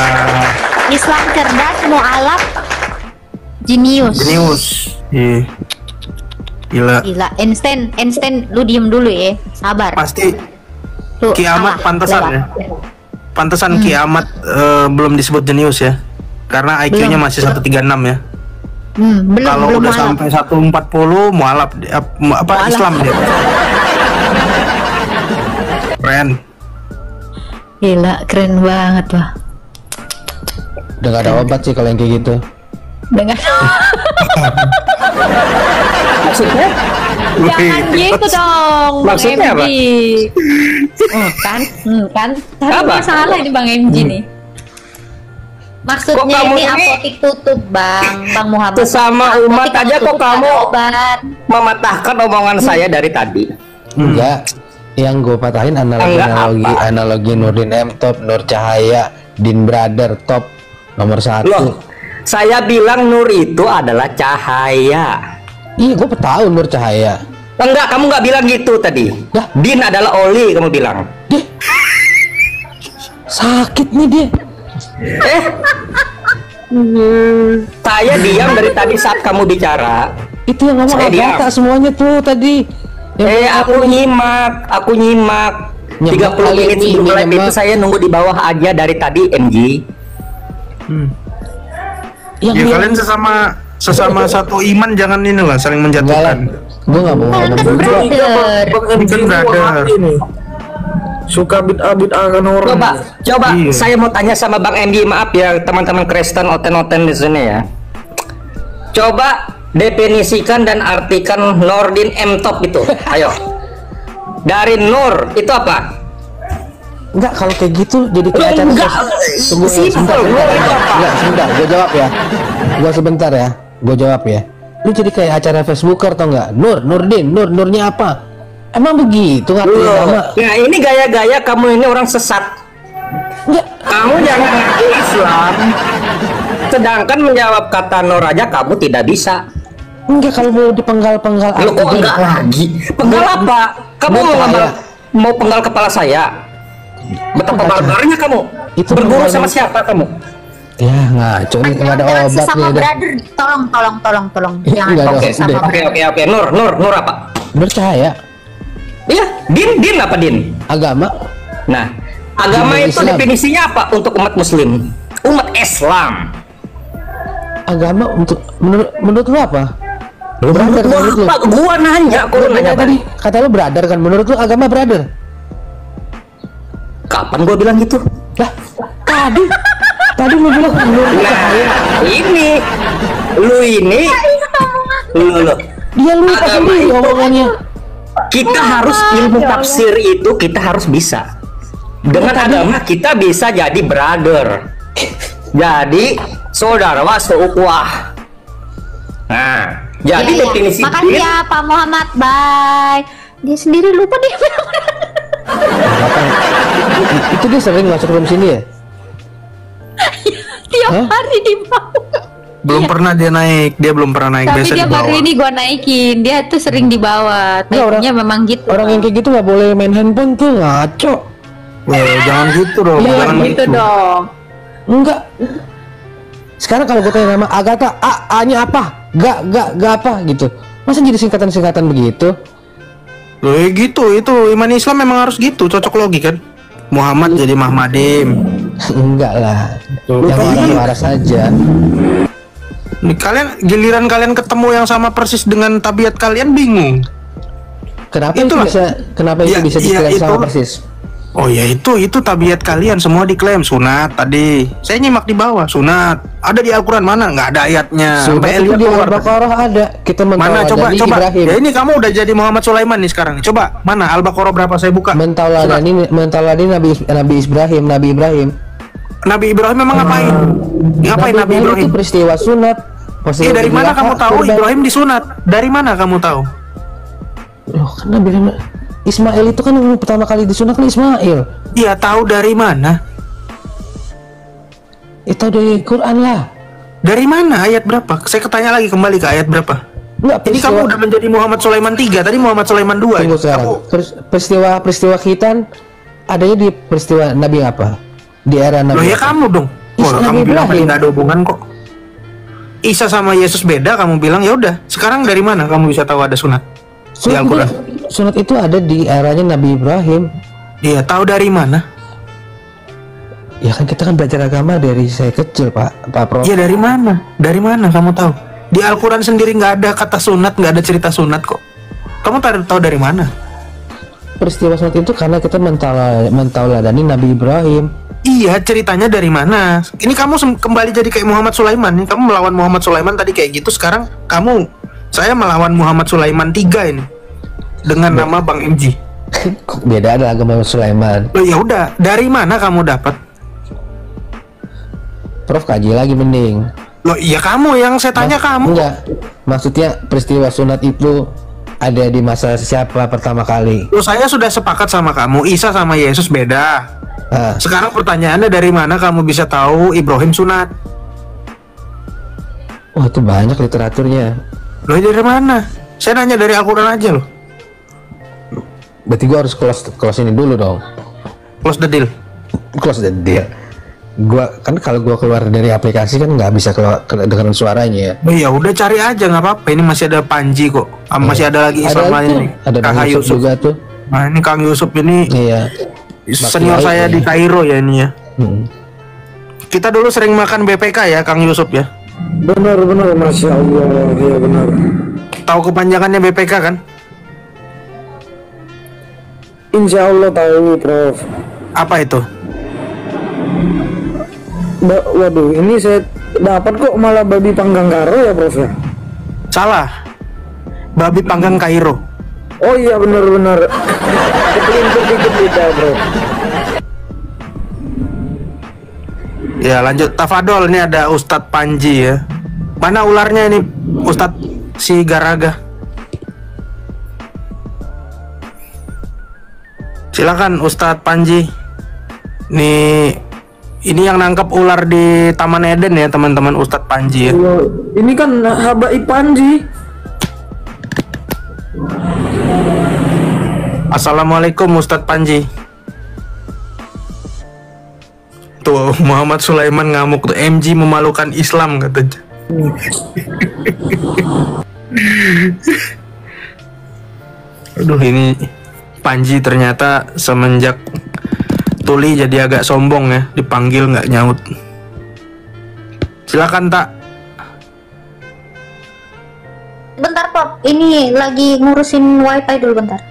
Islam cerdas, mualaf, jenius. Jenius. Iya. Gila. Gila, Einstein, lu diem dulu ya, sabar. Pasti Lu kiamat salah, pantesan lewat. ya. Pantesan kiamat belum disebut jenius ya. Karena IQ-nya Belum. masih 136 ya. Belum Kalau belum udah mualaf. sampai 140 mualaf apa Islam dia. Keren. Gila, keren banget lah. Udah gak ada obat sih kalau yang kayak gitu. Dengan Maksudnya? jangan gitu dong, Bang Maksudnya MG. apa? Kan? Apa? Harusnya salah ini Bang MG nih. Maksudnya Kok kamu ini ini- apotik tutup, Bang Muhammad. Sesama Apotik umat aja tutup, kok kamu nggak ada obat. mematahkan omongan saya dari tadi. Enggak. Yang gue patahin analogi Nurdin M Top, Nur Cahaya, Din Brother Top nomor 1. Loh, saya bilang nur itu adalah cahaya. Iya, gue tahu Nur Cahaya. Enggak, kamu nggak bilang gitu tadi. Lah? Din adalah oli, kamu bilang. Sakit nih dia. Saya diam dari tadi saat kamu bicara. Itu yang ngomong Saya diam. Agatha semuanya tuh tadi. Aku nyimak. Nyimak 30 menit kali sebelum ini, live itu nyimak. saya nunggu di bawah aja dari tadi, MG. Yang Ya dia- kalian sesama satu iman jangan ini lah saling Enggak lah. menjatuhkan. Gue gak mau Kan ngomong brother. Ini kan brother. Suka bid'ah kan orang. Coba Iya. saya mau tanya sama Bang MG, maaf ya teman-teman Kristen oten-oten di sini ya. Coba definisikan dan artikan Nurdin M Top itu. Ayo. Dari Nur itu apa? Enggak, kalau kayak gitu jadi kayak acara Enggak, Tunggu, simple. Nur itu apa? Enggak, sebentar, gue jawab ya. Gue sebentar ya, gue jawab ya. Lu jadi kayak acara Facebooker tau nggak? Nurdin, Nurnya apa? Emang begitu ngatain nama? Nah ini gaya-gaya kamu ini orang sesat. Enggak, Kamu jangan ngaku Islam. Sedangkan menjawab kata Nur aja kamu tidak bisa. enggak kalau mau dipenggal-penggal Lu kok aku enggak lagi? Penggal apa? Kamu Nur mau Cahaya. mau penggal kepala saya? Betapa barbarnya kamu. Itu Berguru penggal sama dari- siapa kamu? Ya ngaco nih, nggak ada Jangan obat sesama nih udah. brother, tolong. Jangan Nggak ada kok obat. sesama Udah. brother. Oke. Nur apa? Nur Cahaya, Iya, din apa din? agama, Nah, agama Agama itu Islam. definisinya apa untuk umat muslim? Umat Islam. agama untuk menurut lu apa? Menurut menurut lu? apa? Gua nanya, kok lu Lu nanya tadi kata lu brother kan, menurut lu agama brother? Kapan gua bilang gitu? Lah, tadi lu bilang Nur Nah, Cahaya. ini lu Dia lupa Agama sendiri itu- omongannya. kita harus ilmu tafsir itu kita harus bisa. Dengan agama kita bisa jadi brother. Jadi saudara seukuah. Nah, jadi Iya, iya. definisi Makasih din ya Pak Muhammad, bye. Dia sendiri lupa dia. Itu dia sering masuk room sini ya? Tiap Hah? hari di bawah. Belum pernah dia naik, dia belum pernah naik. Tapi Biasa dia di baru bawah. ini gua naikin. Dia tuh sering di bawah. Nggak, Naiknya memang gitu. Orang yang kayak gitu nggak boleh main handphone tuh, ngaco. Jangan gitu dong. Iya, Jangan gitu dong. Enggak. Sekarang kalau gue tanya nama Agatha, A-nya apa? Gak apa gitu. Masa jadi singkatan-singkatan begitu? Loh gitu, itu iman Islam memang harus gitu, cocok logi kan. Muhammad jadi Mahmadim. Enggak lah. Yang waras aja. Nih, giliran kalian ketemu yang sama persis dengan tabiat kalian bingung. Kenapa Itulah. kenapa itu Iya, bisa iya, diklaim sama itu. persis? Oh ya itu tabiat kalian semua diklaim sunat tadi. Saya nyimak di bawah sunat. Ada di Al-Qur'an mana? Nggak ada ayatnya. Sudah Sampai itu Elia di keluar. Al-Baqarah ada. Kita Mana coba mentauladani Ibrahim. Ya ini kamu udah jadi Muhammad Sulaiman nih sekarang. Coba mana Al-Baqarah berapa saya buka? Mentauladani Nabi Ibrahim. Nabi Ibrahim memang ngapain? Ngapain Nabi itu Ibrahim? peristiwa sunat. Dari mana kamu tahu Ibrahim disunat? Dari mana kamu tahu? Loh, kan Nabi Ismail itu kan yang pertama kali disunat kan Ismail. Iya, tahu dari mana? Itu dari Quran lah. Dari mana? Ayat berapa? Saya tanya lagi kembali ke ayat berapa? Enggak, Ini kamu udah menjadi Muhammad Sulaiman 3, tadi Muhammad Sulaiman 2. tunggu sekarang. Peristiwa khitan adanya di peristiwa Nabi apa? Di era Loh Nabi. ya apa? kamu dong. Isa Kamu Nabi bilang tadi Ibrahim. nggak ada hubungan kok. Isa sama Yesus beda, kamu bilang ya udah. Sekarang dari mana kamu bisa tahu ada sunat di Al-Qur'an? Sunat itu ada di eranya Nabi Ibrahim. Iya, tahu dari mana? Ya kan kita kan belajar agama dari saya kecil, Pak Prof. Iya, dari mana? Dari mana kamu tahu? Di Al-Qur'an sendiri nggak ada kata sunat, nggak ada cerita sunat kok. Kamu tahu dari mana? Peristiwa sunat itu karena kita mentauladani Nabi Ibrahim. Iya, ceritanya dari mana? Ini kamu kembali jadi kayak Muhammad Sulaiman nih. Kamu melawan Muhammad Sulaiman tadi kayak gitu. Sekarang saya melawan Muhammad Sulaiman 3 ini dengan nama Bang MG. Kok beda ada agama Sulaiman? Loh ya udah, dari mana kamu dapat? Prof kaji lagi mending. Loh iya kamu yang saya tanya kamu. Enggak. Maksudnya peristiwa sunat itu ada di masa siapa pertama kali? Loh saya sudah sepakat sama kamu, Isa sama Yesus beda. Ah, Sekarang pertanyaannya dari mana kamu bisa tahu Ibrahim sunat? oh itu banyak literaturnya. Loh dari mana? Saya nanya dari Al-Qur'an aja loh. Berarti gua harus close ini dulu dong. Close the deal. Close the deal. Gua kan kalau gua keluar dari aplikasi kan nggak bisa kedengaran suaranya ya. Oh ya udah cari aja nggak apa-apa. Ini masih ada Panji kok. Masih ada lagi Islam Ada lain tuh, nih. ada Kak Bang Yusuf juga tuh. Nah ini Kang Yusuf ini Iya. senior Bakti saya lain di ya. Kairo ya ini ya. Hmm. Kita dulu sering makan BPK ya Kang Yusuf ya. Benar, Masya Allah, iya benar. Tahu kepanjangannya BPK kan? Insya Allah tahu, Prof. Apa itu? Waduh, ini saya dapat kok malah babi panggang karo ya, Prof ya? Salah. Babi panggang Kairo. Oh iya benar. Kepelintir dikit beda, Prof. Ya lanjut Tafadol, ini ada Ustadz Panji ya. Mana ularnya ini Ustadz si Garaga? Silakan Ustadz Panji. Ini yang nangkep ular di Taman Eden ya teman-teman, Ustadz Panji ya. Ini kan Habaib Panji. Assalamualaikum Ustadz Panji. Tuh Muhammad Sulaiman ngamuk tuh, MG memalukan Islam katanya. Aduh ini Panji ternyata semenjak tuli jadi agak sombong ya, dipanggil nggak nyaut. Silakan tak. Bentar Pop, ini lagi ngurusin wifi dulu bentar.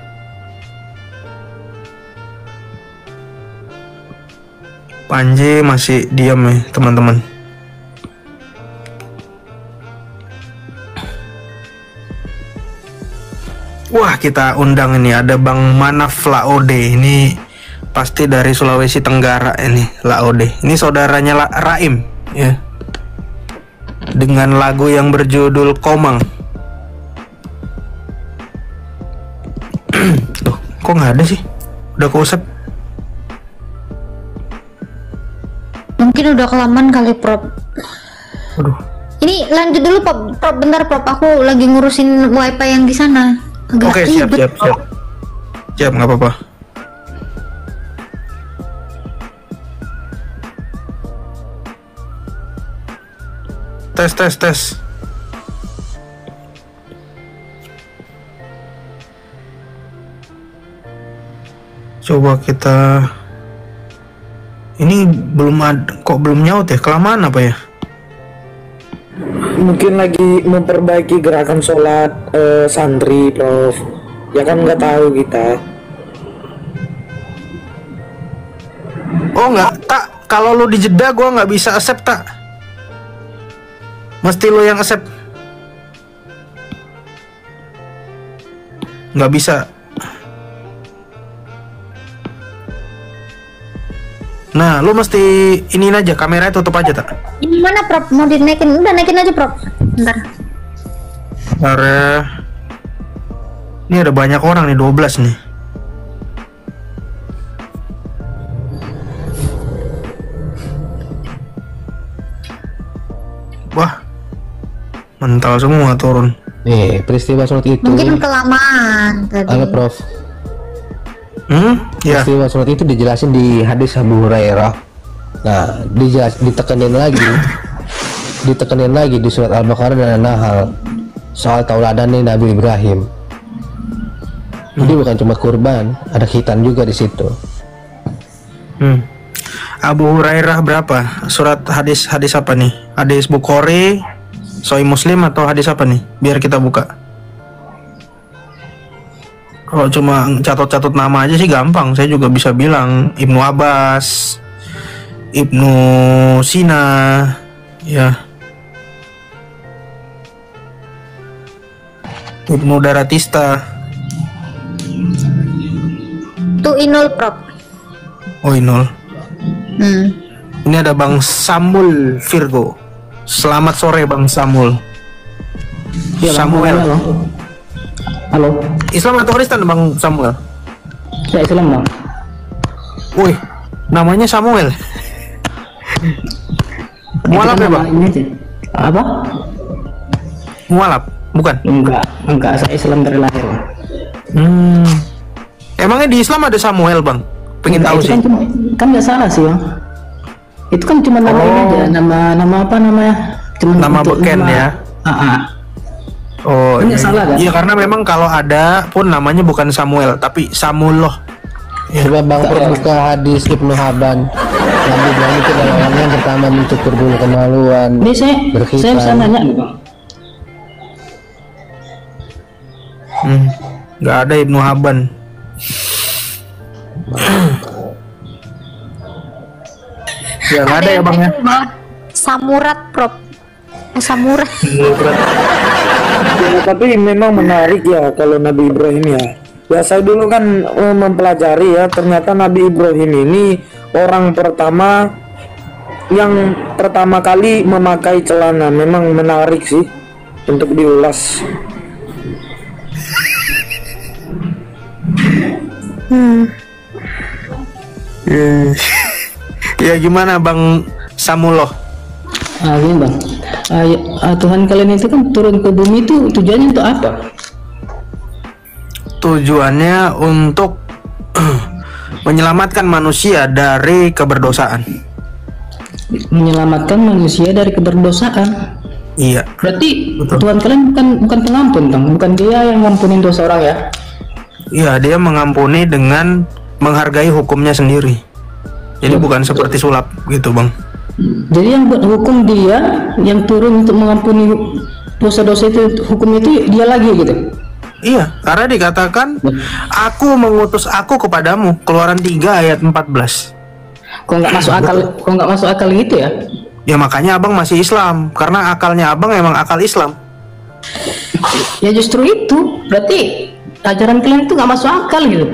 Panji masih diam ya teman-teman. Wah kita undang ini ada Bang Manaf Laode, ini pasti dari Sulawesi Tenggara ini Laode. Ini saudaranya Raim ya. Dengan lagu yang berjudul Komang. Tuh, kok nggak ada sih? Udah kusep. Mungkin udah kelamaan kali Prop. Aduh, Ini lanjut dulu Prop, bentar Prop, aku lagi ngurusin wifi yang di sana. Agak Oke, siap, ribet. siap, nggak apa-apa. Tes. Coba kita. Ini kok belum nyaut ya? Kelamaan apa ya? Mungkin lagi memperbaiki gerakan sholat santri, Prof. Ya kan nggak tahu kita. Oh nggak, tak. Kalau lu dijeda, gua nggak bisa accept, tak. Mesti lu yang accept. Nggak bisa. Nah, lu mesti iniin aja, kameranya tutup aja, tak. Ini mana Prop? Mau dinaikin? Udah naikin aja Prop. Bentar. Ini ada banyak orang nih, 12 nih. Wah, mental semua turun. Nih, peristiwa sholat itu. Mungkin kelamaan tadi. Halo Prof. Ya. Peristiwa sholat itu dijelasin di hadis Abu Hurairah. Nah, ditekenin lagi di surat Al-Baqarah dan An-Nahl soal tauladan nih Nabi Ibrahim. Jadi bukan cuma kurban, ada khitan juga di situ. Abu Hurairah berapa? Surat hadis apa nih? Hadis Bukhari, Sahih Muslim atau hadis apa nih? Biar kita buka. Kalau cuma catat-catat nama aja sih gampang. Saya juga bisa bilang Ibnu Abbas, Ibnu Sina, ya. Ibnu Daratista. Tuh Inul Prop. Oh, Inul. Ini ada Bang Samul Virgo. Selamat sore Bang Samul. Ya, Samuel. Halo. Islam atau Kristen Bang Samuel? Saya Islam Bang. Wih, namanya Samuel. Mualaf ya Bang? Ini aja. Apa? Mualaf, bukan? Enggak, saya Islam dari lahir Bang. Emangnya di Islam ada Samuel Bang? Pengen tahu Itu sih. kan nggak salah sih Bang. Itu kan cuma nama ini aja, nama apa namanya? Cuma Nama untuk beken ya. Oh, Ini salah, kan? iya karena memang kalau ada pun namanya bukan Samuel tapi Samullah. Coba Bang Prof buka hadis Ibnu Haban. Nabi Ibrahim itu adalah orang yang pertama mencukur dulu kemaluan. Ini saya berkhitan. bisa nanya nih Bang. Nggak ada Ibnu Haban. Ya nggak ada ya Bang ya. Samurat Prop. Samurat. Ya, tapi memang menarik ya kalau Nabi Ibrahim ya. Ya saya dulu kan mempelajari ya, ternyata Nabi Ibrahim ini orang pertama yang pertama kali memakai celana. Memang menarik sih untuk diulas. Ya gimana Bang Samullah? Gini Bang. Tuhan kalian itu kan turun ke bumi itu tujuannya untuk apa? Tujuannya untuk menyelamatkan manusia dari keberdosaan. Menyelamatkan manusia dari keberdosaan. Iya. Berarti Betul. Tuhan kalian bukan pengampun Bang, bukan dia yang ngampunin dosa orang ya? Iya, dia mengampuni dengan menghargai hukumnya sendiri. Jadi bukan seperti sulap gitu, Bang. Jadi yang buat hukum dia, yang turun untuk mengampuni dosa-dosa itu, hukum itu dia lagi gitu. Iya, karena dikatakan aku mengutus aku kepadamu. Keluaran 3 ayat 14. Kok nggak masuk akal gitu ya? Ya makanya Abang masih Islam, karena akalnya Abang emang akal Islam. Ya justru itu, berarti ajaran kalian itu nggak masuk akal gitu.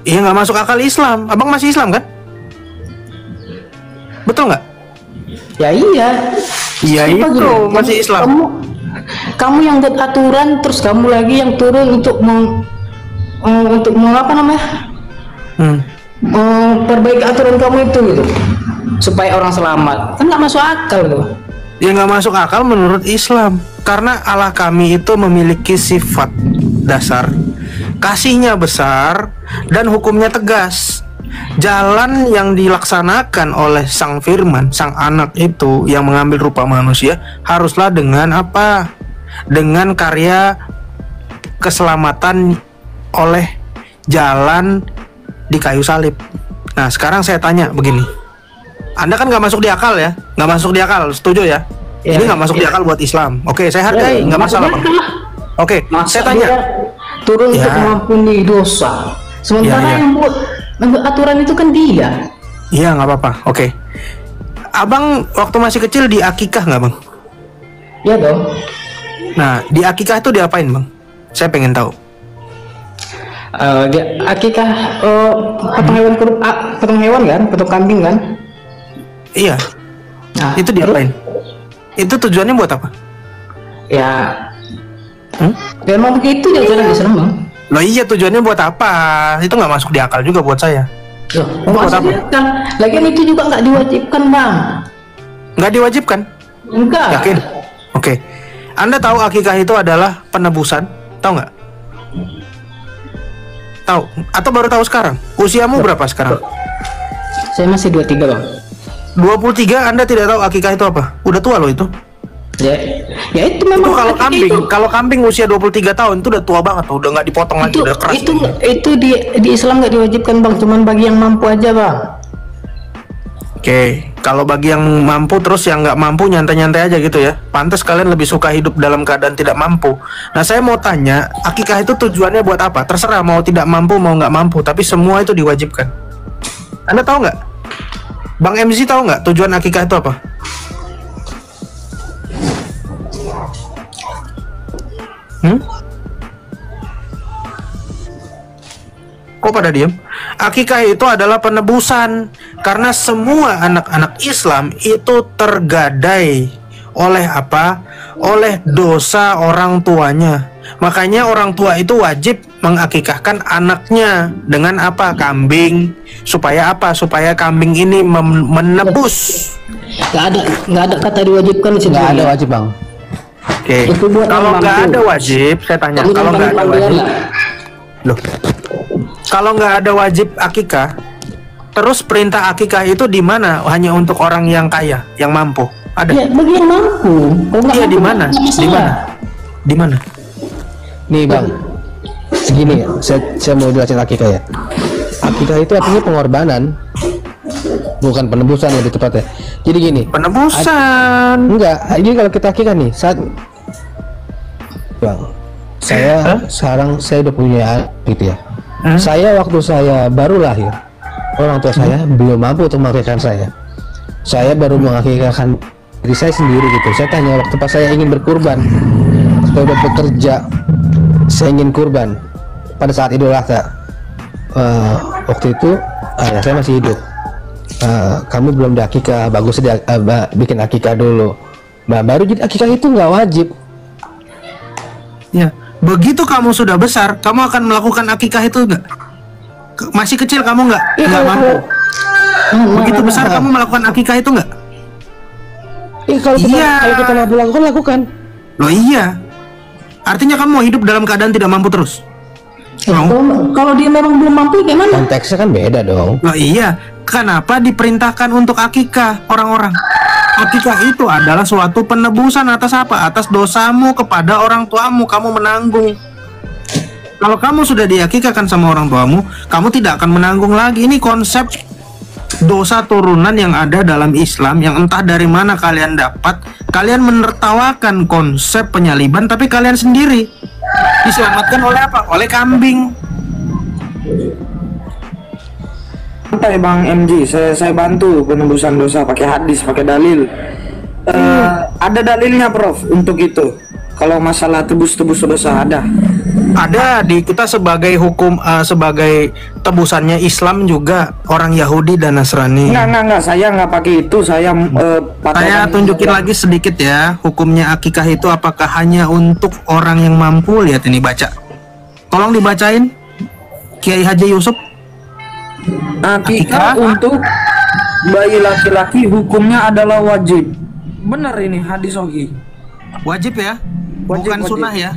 Iya, nggak masuk akal Islam. Abang masih Islam kan? Betul nggak? Ya iya. Iya Apa itu gini? masih Islam. Kamu yang buat aturan, terus kamu lagi yang turun untuk apa namanya? Hmm. Perbaiki aturan kamu itu gitu, supaya orang selamat. Kan nggak masuk akal gitu. Ya nggak masuk akal menurut Islam. Karena Allah kami itu memiliki sifat dasar, kasihnya besar dan hukumnya tegas. Jalan yang dilaksanakan oleh sang firman, sang anak itu yang mengambil rupa manusia, haruslah dengan apa? Dengan karya keselamatan oleh jalan di kayu salib. Nah sekarang saya tanya begini, Anda kan nggak masuk di akal ya, nggak masuk di akal, setuju ya? Ini nggak masuk di akal buat Islam. Oke, saya hargai, nggak masalah Bang. Oke, saya tanya. Turun untuk mengampuni dosa. Sementara yang buat aturan itu kan dia. Iya, nggak apa-apa. Oke. Abang waktu masih kecil di akikah nggak Bang? Iya dong. Nah, di akikah itu diapain Bang? Saya pengen tahu. Dia akikah potong hewan kan, potong kambing kan? Iya. Nah, Itu diapain? Itu tujuannya buat apa? Ya, memang begitu ya jalan Islam Bang. Loh iya, tujuannya buat apa? Itu nggak masuk di akal juga buat saya. Maksudnya kan, lagian itu juga nggak diwajibkan Bang. Nggak diwajibkan? Enggak. Yakin? Oke. Anda tahu akikah itu adalah penebusan? Tahu nggak? Tahu? Atau baru tahu sekarang? Usiamu berapa sekarang? Saya masih 23 Bang. 23, Anda tidak tahu akikah itu apa? Udah tua loh itu. Ya itu Itu memang kalau akikah kambing, itu. kalau kambing usia 23 tahun itu udah tua banget, udah nggak dipotong lagi, udah keras. Itu di Islam nggak diwajibkan Bang, cuman bagi yang mampu aja Bang. Oke, kalau bagi yang mampu, terus yang nggak mampu nyantai-nyantai aja gitu ya. Pantes kalian lebih suka hidup dalam keadaan tidak mampu. Nah saya mau tanya, akikah itu tujuannya buat apa? Terserah mau tidak mampu mau nggak mampu, tapi semua itu diwajibkan. Anda tahu nggak? Bang MC tahu nggak tujuan akikah itu apa? Kok pada diem? Akikah itu adalah penebusan, karena semua anak-anak Islam itu tergadai oleh apa? Oleh dosa orang tuanya. Makanya orang tua itu wajib mengakikahkan anaknya dengan apa? Kambing. Supaya apa? Supaya kambing ini menebus. Nggak ada kata diwajibkan di situ. Nggak ada wajib Bang. Oke. Itu buat Kalau yang nggak mampu. ada wajib, saya tanya. Tapi Kalau yang nggak ada paling wajib, lah. loh. Kalau nggak ada wajib akikah, terus perintah akikah itu di mana? Hanya untuk orang yang kaya, yang mampu. Ada? Ya bagi yang mampu. Kalau nggak Iya, mampu, di mana? nggak masalah. Di mana? Di mana? Nih Bang, segini ya, saya mau jelasin akikah ya. Akikah itu artinya pengorbanan, bukan penebusan lebih tepatnya. Jadi gini, Penebusan. enggak, ini kalau kita akikah nih, saat Bang, saya sekarang saya udah punya anak gitu ya. Saya waktu saya baru lahir, orang tua saya belum mampu untuk mengakikahkan saya. Saya baru mengakikahkan diri saya sendiri gitu. Saya tanya waktu pas saya ingin berkurban, saya udah bekerja, saya ingin kurban pada saat Idul Adha. Waktu itu ayah saya masih hidup. Kamu belum diakikah, bagus bikin akikah dulu. Nah, baru jadi akikah itu nggak wajib. Ya, begitu kamu sudah besar, kamu akan melakukan akikah itu nggak? Masih kecil kamu nggak mampu. Begitu besar kamu melakukan akikah itu nggak? Kalau kita Iya. kalau kita mampu lakukan. Loh iya. Artinya kamu mau hidup dalam keadaan tidak mampu terus? Kalau dia memang belum mampu gimana? Konteksnya kan beda dong. Loh iya. Kenapa diperintahkan untuk akikah orang-orang? Akikah itu adalah suatu penebusan atas apa? Atas dosamu kepada orang tuamu, kamu menanggung. Kalau kamu sudah diakikahkan sama orang tuamu, kamu tidak akan menanggung lagi. Ini konsep dosa turunan yang ada dalam Islam, yang entah dari mana kalian dapat. Kalian menertawakan konsep penyaliban, tapi kalian sendiri diselamatkan oleh apa? Oleh kambing. Santai Bang MG, saya bantu penebusan dosa pakai hadis, pakai dalil. Ada dalilnya Prof untuk itu. Kalau masalah tebus-tebus dosa ada. Ada di kita sebagai hukum, sebagai tebusannya Islam juga orang Yahudi dan Nasrani. Enggak, saya nggak pakai itu. Saya Saya tunjukin lagi sedikit ya, hukumnya akikah itu apakah hanya untuk orang yang mampu. Lihat ini, baca. Tolong dibacain Kiai Haji Yusuf. Akikah untuk bayi laki-laki hukumnya adalah wajib. Benar ini hadis Ogi. Wajib ya? Wajib, Bukan wajib. sunnah ya?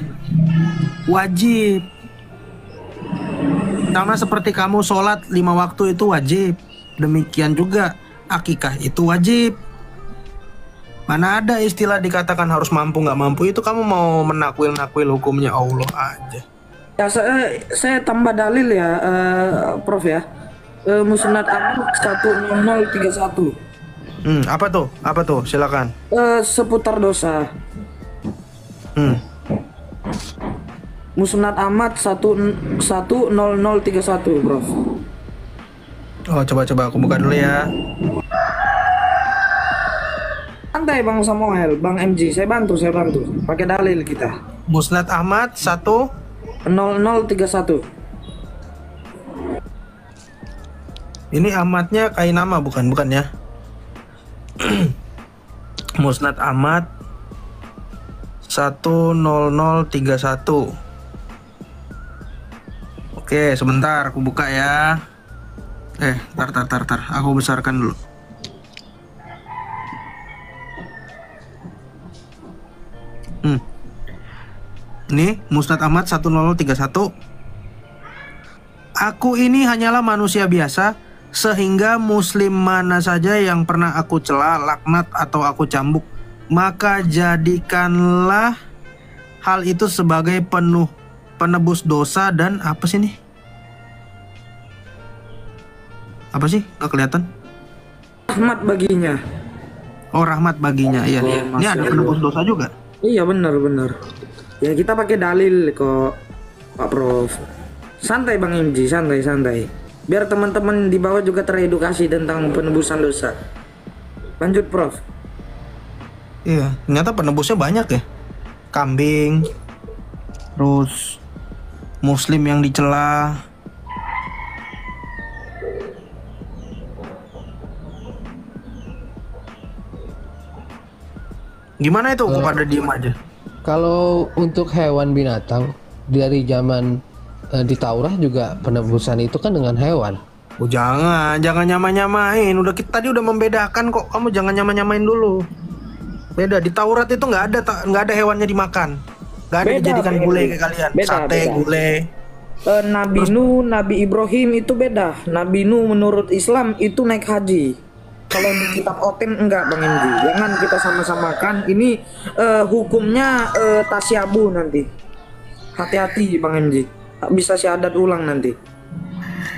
Wajib. Sama seperti kamu sholat 5 waktu itu wajib. Demikian juga akikah itu wajib. Mana ada istilah dikatakan harus mampu nggak mampu, itu kamu mau menakwil-nakwil hukumnya Allah aja. Ya saya tambah dalil ya, Prof ya. Musnad Ahmad 10031. Apa tuh? Apa tuh? Silakan. Seputar dosa. Musnad Ahmad 10031, Prof. Oh, coba aku buka dulu ya. Santai Bang Samuel, Bang MG, saya bantu. Pakai dalil kita. Musnad Ahmad 0031. Ini Ahmadnya kayak nama bukan ya? Musnad Ahmad 10031. Oke, sebentar aku buka ya. Tar. Aku besarkan dulu. Ini Musnad Ahmad 10031. Aku ini hanyalah manusia biasa, sehingga muslim mana saja yang pernah aku cela, laknat atau aku cambuk, maka jadikanlah hal itu sebagai penebus dosa dan apa sih ini? Apa sih? Nggak kelihatan? Rahmat baginya. Oh, rahmat baginya. Iya. Ini ada penebus dosa juga. Iya benar. Ya kita pakai dalil kok, Pak Prof. Santai Bang MG, santai. Biar teman-teman di bawah juga teredukasi tentang penebusan dosa. Lanjut Prof. Iya, ternyata penebusnya banyak ya. Kambing, terus muslim yang dicela. Gimana itu? Kok pada diem aja? Kalau untuk hewan binatang dari zaman di Taurat juga penebusan itu kan dengan hewan. Oh jangan nyamain. Tadi udah membedakan kok. Kamu jangan nyamain dulu. Beda di Taurat itu nggak ada hewannya dimakan. Nggak ada dijadikan gulai kayak kalian. Sate, gulai. Nabi Nuh, Nabi Ibrahim itu beda. Nabi Nuh menurut Islam itu naik haji. Kalau di kitab Oten enggak Bang Endi. Jangan kita sama-samakan. Ini hukumnya tasyabuh nanti. Hati-hati Bang Endi. Bisa syahadat ulang nanti.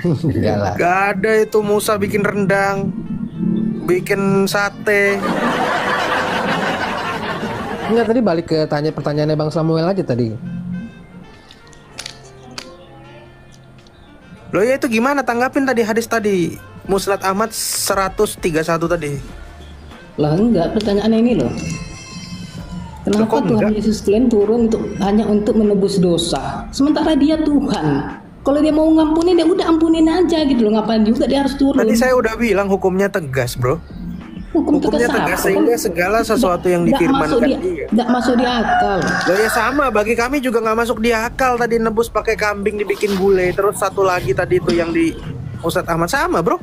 Enggak lah. Gak ada itu Musa bikin rendang, bikin sate. Enggak, tadi balik ke pertanyaannya Bang Samuel aja tadi. Loh ya itu gimana tanggapin tadi hadis tadi? Musnad Ahmad 131 tadi. Lah enggak, pertanyaannya ini loh. Kenapa Kok Tuhan enggak? Yesus kalian turun hanya untuk menebus dosa? Sementara dia Tuhan. Kalau dia mau ngampuni, dia udah ampunin aja gitu loh. Ngapain juga dia harus turun? Tadi saya udah bilang hukumnya tegas, bro. Hukumnya tegas sehingga segala sesuatu yang difirmankan dia. Nggak masuk di akal. Loh ya sama, bagi kami juga nggak masuk di akal tadi nebus pakai kambing dibikin gulai. Terus satu lagi tadi itu yang di Ustadz Ahmad sama, bro.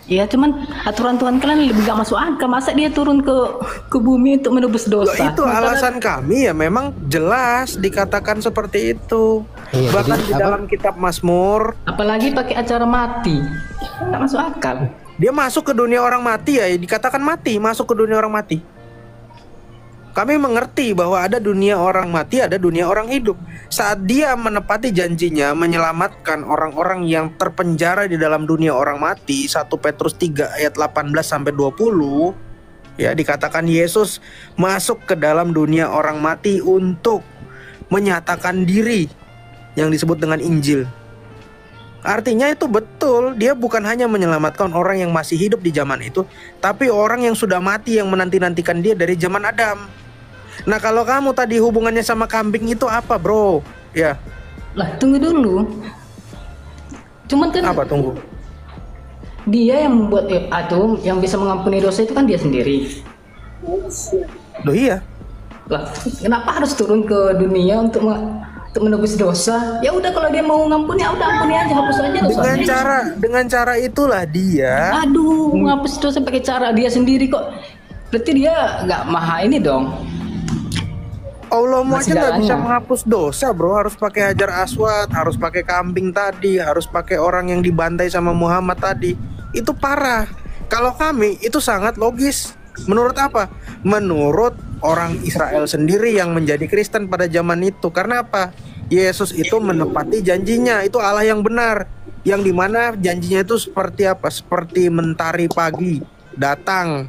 Ya cuman aturan Tuhan kalian lebih gak masuk akal. Masa dia turun ke bumi untuk menebus Loh, dosa? itu alasan kami ya memang jelas dikatakan seperti itu. Iya, Bahkan jadi di apa? dalam kitab Mazmur Apalagi pakai acara mati. Nggak masuk akal. dia masuk ke dunia orang mati ya, dikatakan mati, masuk ke dunia orang mati. Kami mengerti bahwa ada dunia orang mati, ada dunia orang hidup. Saat dia menepati janjinya menyelamatkan orang-orang yang terpenjara di dalam dunia orang mati, 1 Petrus 3 ayat 18 sampai 20, ya dikatakan Yesus masuk ke dalam dunia orang mati untuk menyatakan diri yang disebut dengan Injil. Artinya itu betul, dia bukan hanya menyelamatkan orang yang masih hidup di zaman itu, tapi orang yang sudah mati yang menanti-nantikan dia dari zaman Adam. Nah kalau kamu tadi hubungannya sama kambing itu apa, bro? Ya. Lah tunggu dulu. Cuman kan Apa tunggu? dia yang membuat itu yang bisa mengampuni dosa itu kan dia sendiri. Loh iya. Lah kenapa harus turun ke dunia untuk menebus dosa? Ya udah kalau dia mau ngampuni, ya udah ampuni aja, hapus aja dosanya. Dengan cara itulah dia. Aduh, ngapus dosa pakai cara dia sendiri kok. Berarti dia nggak maha ini dong. Allah aja Masih nggak bisa jalannya. menghapus dosa, bro. Harus pakai Hajar Aswad, harus pakai kambing tadi, harus pakai orang yang dibantai sama Muhammad tadi. Itu parah. Kalau kami itu sangat logis. Menurut apa? Menurut orang Israel sendiri yang menjadi Kristen pada zaman itu. Karena apa? Yesus itu menepati janjinya. Itu Allah yang benar. Yang dimana janjinya itu seperti apa? Seperti mentari pagi datang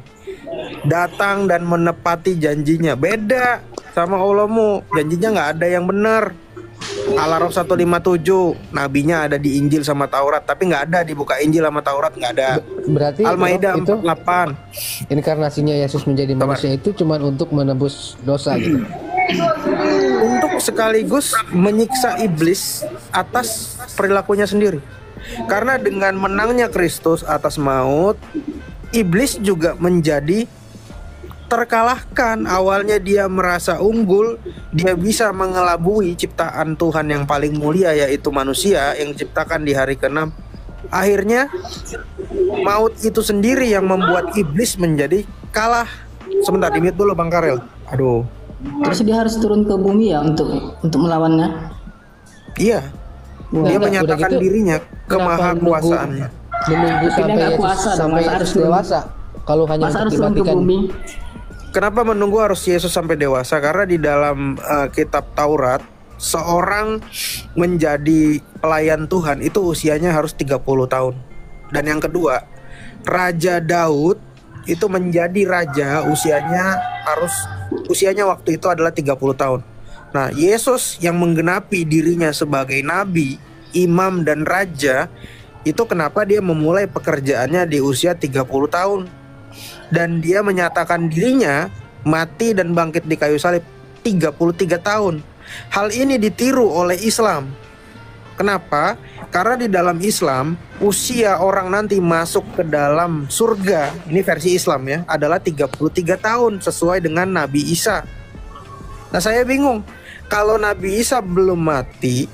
dan menepati janjinya. Beda sama Allahmu, janjinya nggak ada yang benar. Al-Araf 157, nabinya ada di Injil sama Taurat, tapi nggak ada di buka Injil sama Taurat, nggak ada. Berarti Al-Maidah itu 48. inkarnasinya Yesus menjadi manusia itu cuma untuk menebus dosa gitu. Untuk sekaligus menyiksa iblis atas perilakunya sendiri. Karena dengan menangnya Kristus atas maut, iblis juga menjadi terkalahkan. Awalnya dia merasa unggul, dia bisa mengelabui ciptaan Tuhan yang paling mulia, yaitu manusia yang diciptakan di hari ke-6. Akhirnya maut itu sendiri yang membuat iblis menjadi kalah. Sebentar, di-mute dulu Bang Karel. Aduh. Terus dia harus turun ke bumi ya untuk melawannya. Iya. Dia Udah menyatakan gitu, dirinya kenapa kemahakuasaannya. menunggu Tapi dia sampai nggak Yesus kuasa dong, sampai masa Yesus harus turun? dewasa kalau hanya Masa untuk harus turun ke dimatikan. bumi? Kenapa menunggu harus Yesus sampai dewasa? Karena di dalam kitab Taurat, seorang menjadi pelayan Tuhan itu usianya harus 30 tahun. Dan yang kedua, Raja Daud itu menjadi raja usianya waktu itu adalah 30 tahun. Nah, Yesus yang menggenapi dirinya sebagai nabi, imam dan raja, itu kenapa dia memulai pekerjaannya di usia 30 tahun. Dan dia menyatakan dirinya mati dan bangkit di kayu salib 33 tahun. Hal ini ditiru oleh Islam. Kenapa? Karena di dalam Islam, usia orang nanti masuk ke dalam surga, ini versi Islam ya, adalah 33 tahun sesuai dengan Nabi Isa. Nah, saya bingung. Kalau Nabi Isa belum mati,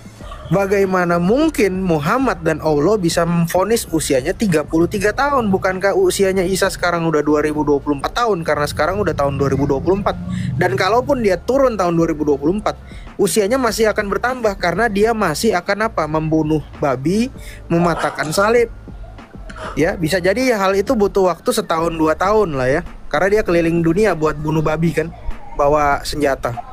bagaimana mungkin Muhammad dan Allah bisa memvonis usianya 33 tahun? Bukankah usianya Isa sekarang udah 2024 tahun? Karena sekarang udah tahun 2024. Dan kalaupun dia turun tahun 2024, usianya masih akan bertambah karena dia masih akan apa? Membunuh babi, mematahkan salib. Ya, bisa jadi hal itu butuh waktu 1-2 tahun lah ya. Karena dia keliling dunia buat bunuh babi kan, bawa senjata.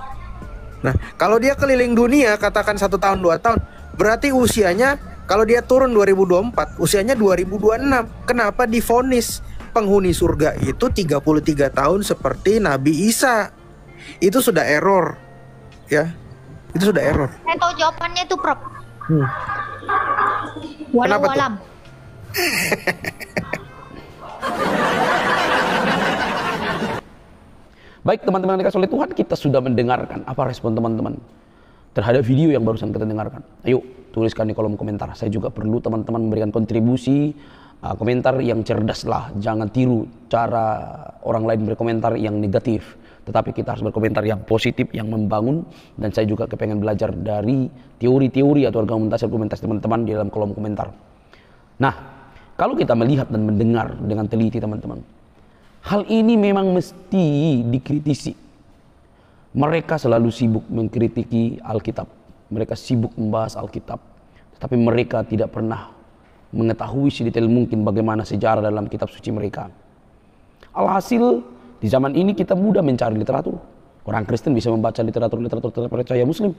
Nah, kalau dia keliling dunia katakan 1 tahun 2 tahun, berarti usianya kalau dia turun 2024, usianya 2026. Kenapa divonis penghuni surga itu 33 tahun seperti Nabi Isa? Itu sudah error. Ya. Itu sudah error. Saya tahu jawabannya itu, Prof. Kenapa tuh? Walau-walam. Baik teman-teman yang dikasih oleh Tuhan, kita sudah mendengarkan apa respon teman-teman terhadap video yang barusan kita dengarkan. Ayo tuliskan di kolom komentar. Saya juga perlu teman-teman memberikan kontribusi komentar yang cerdas lah. Jangan tiru cara orang lain berkomentar yang negatif, tetapi kita harus berkomentar yang positif, yang membangun. Dan saya juga kepengen belajar dari teori-teori atau argumentasi teman-teman di dalam kolom komentar. Nah, kalau kita melihat dan mendengar dengan teliti teman-teman, hal ini memang mesti dikritisi. Mereka selalu sibuk mengkritiki Alkitab. Mereka sibuk membahas Alkitab. Tetapi mereka tidak pernah mengetahui sedetail mungkin bagaimana sejarah dalam kitab suci mereka. Alhasil, di zaman ini kita mudah mencari literatur. Orang Kristen bisa membaca literatur terpercaya Muslim.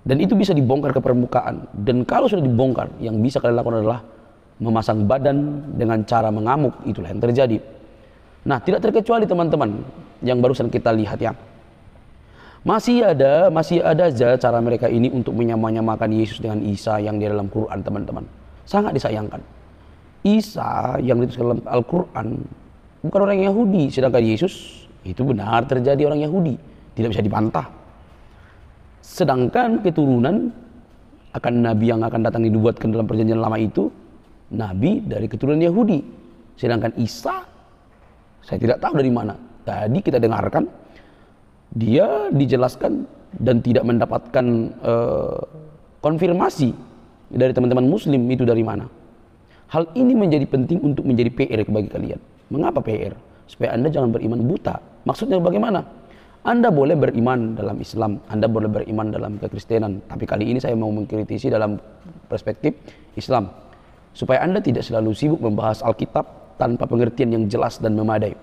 Dan itu bisa dibongkar ke permukaan. Dan kalau sudah dibongkar, yang bisa kalian lakukan adalah memasang badan dengan cara mengamuk. Itulah yang terjadi. Nah, tidak terkecuali teman-teman yang barusan kita lihat ya. Masih ada aja cara mereka ini untuk menyamakan Yesus dengan Isa yang di dalam Quran, teman-teman. Sangat disayangkan. Isa yang dituliskan dalam Al-Quran bukan orang Yahudi, sedangkan Yesus itu benar terjadi orang Yahudi, tidak bisa dibantah. Sedangkan keturunan akan nabi yang akan datang dibuatkan dalam perjanjian lama itu nabi dari keturunan Yahudi. Sedangkan Isa saya tidak tahu dari mana. Tadi kita dengarkan dia dijelaskan dan tidak mendapatkan konfirmasi dari teman-teman Muslim itu dari mana. Hal ini menjadi penting untuk menjadi PR bagi kalian. Mengapa PR? supaya Anda jangan beriman buta. Maksudnya bagaimana? Anda boleh beriman dalam Islam, Anda boleh beriman dalam kekristenan, tapi kali ini saya mau mengkritisi dalam perspektif Islam, supaya Anda tidak selalu sibuk membahas Alkitab tanpa pengertian yang jelas dan memadai.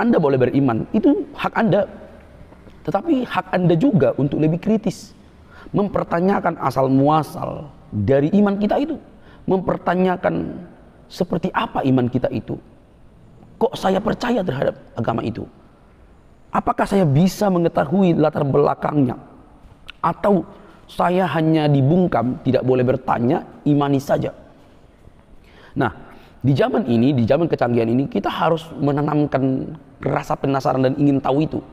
Anda boleh beriman, itu hak Anda, tetapi hak Anda juga untuk lebih kritis, mempertanyakan asal muasal dari iman kita itu, mempertanyakan seperti apa iman kita itu. Kok saya percaya terhadap agama itu? Apakah saya bisa mengetahui latar belakangnya? Atau saya hanya dibungkam, tidak boleh bertanya, imani saja? Nah, di zaman ini, di zaman kecanggihan ini, kita harus menanamkan rasa penasaran dan ingin tahu itu.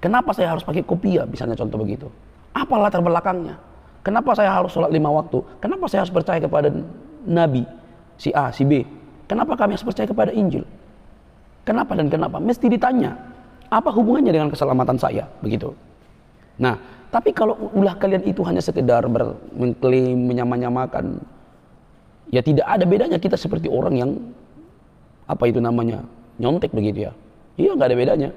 Kenapa saya harus pakai kopiah, misalnya contoh begitu? Apa latar belakangnya? Kenapa saya harus sholat 5 waktu? Kenapa saya harus percaya kepada Nabi, si A, si B? Kenapa kami harus percaya kepada Injil? Kenapa dan kenapa? Mesti ditanya. Apa hubungannya dengan keselamatan saya? Begitu. Nah, tapi kalau ulah kalian itu hanya sekedar mengklaim, menyamakan, ya tidak ada bedanya kita seperti orang yang apa itu namanya, nyontek begitu ya. Iya, nggak ada bedanya.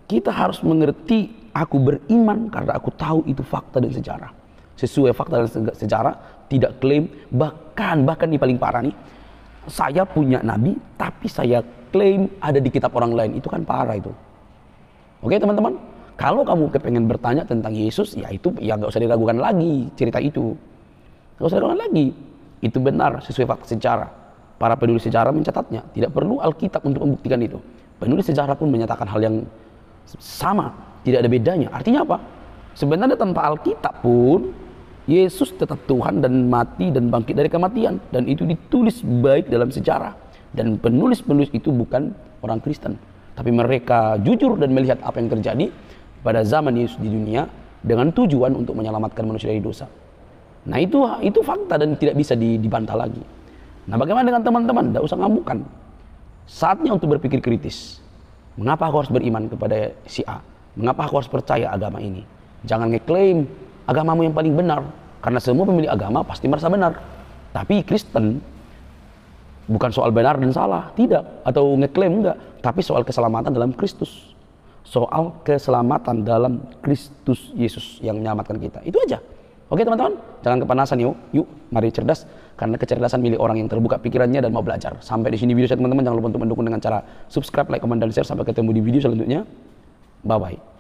Kita harus mengerti, aku beriman karena aku tahu itu fakta dan sejarah. Sesuai fakta dan sejarah, tidak klaim, bahkan ini paling parah nih, saya punya nabi tapi saya klaim ada di kitab orang lain. Itu kan parah itu. Oke teman-teman, kalau kamu kepengen bertanya tentang Yesus, ya itu ya nggak usah diragukan lagi cerita itu, nggak usah diragukan lagi. Itu benar sesuai fakta sejarah. Para penulis sejarah mencatatnya. Tidak perlu Alkitab untuk membuktikan itu. Penulis sejarah pun menyatakan hal yang sama, tidak ada bedanya. Artinya apa? Sebenarnya tanpa Alkitab pun Yesus tetap Tuhan dan mati dan bangkit dari kematian, dan itu ditulis baik dalam sejarah. Dan penulis-penulis itu bukan orang Kristen, tapi mereka jujur dan melihat apa yang terjadi pada zaman Yesus di dunia dengan tujuan untuk menyelamatkan manusia dari dosa. Nah itu fakta dan tidak bisa dibantah lagi. Nah bagaimana dengan teman-teman? Tidak usah ngamukan. Saatnya untuk berpikir kritis. Mengapa aku harus beriman kepada si A? Mengapa aku harus percaya agama ini? Jangan ngeklaim agamamu yang paling benar, karena semua pemilik agama pasti merasa benar. Tapi Kristen bukan soal benar dan salah, tidak, atau ngeklaim enggak, tapi soal keselamatan dalam Kristus. Soal keselamatan dalam Kristus Yesus yang menyelamatkan kita. Itu aja. Oke teman-teman, jangan kepanasan yuk, mari cerdas, karena kecerdasan milik orang yang terbuka pikirannya dan mau belajar. Sampai di sini video saya teman-teman, jangan lupa untuk mendukung dengan cara subscribe, like, comment, dan share. Sampai ketemu di video selanjutnya. Bye bye.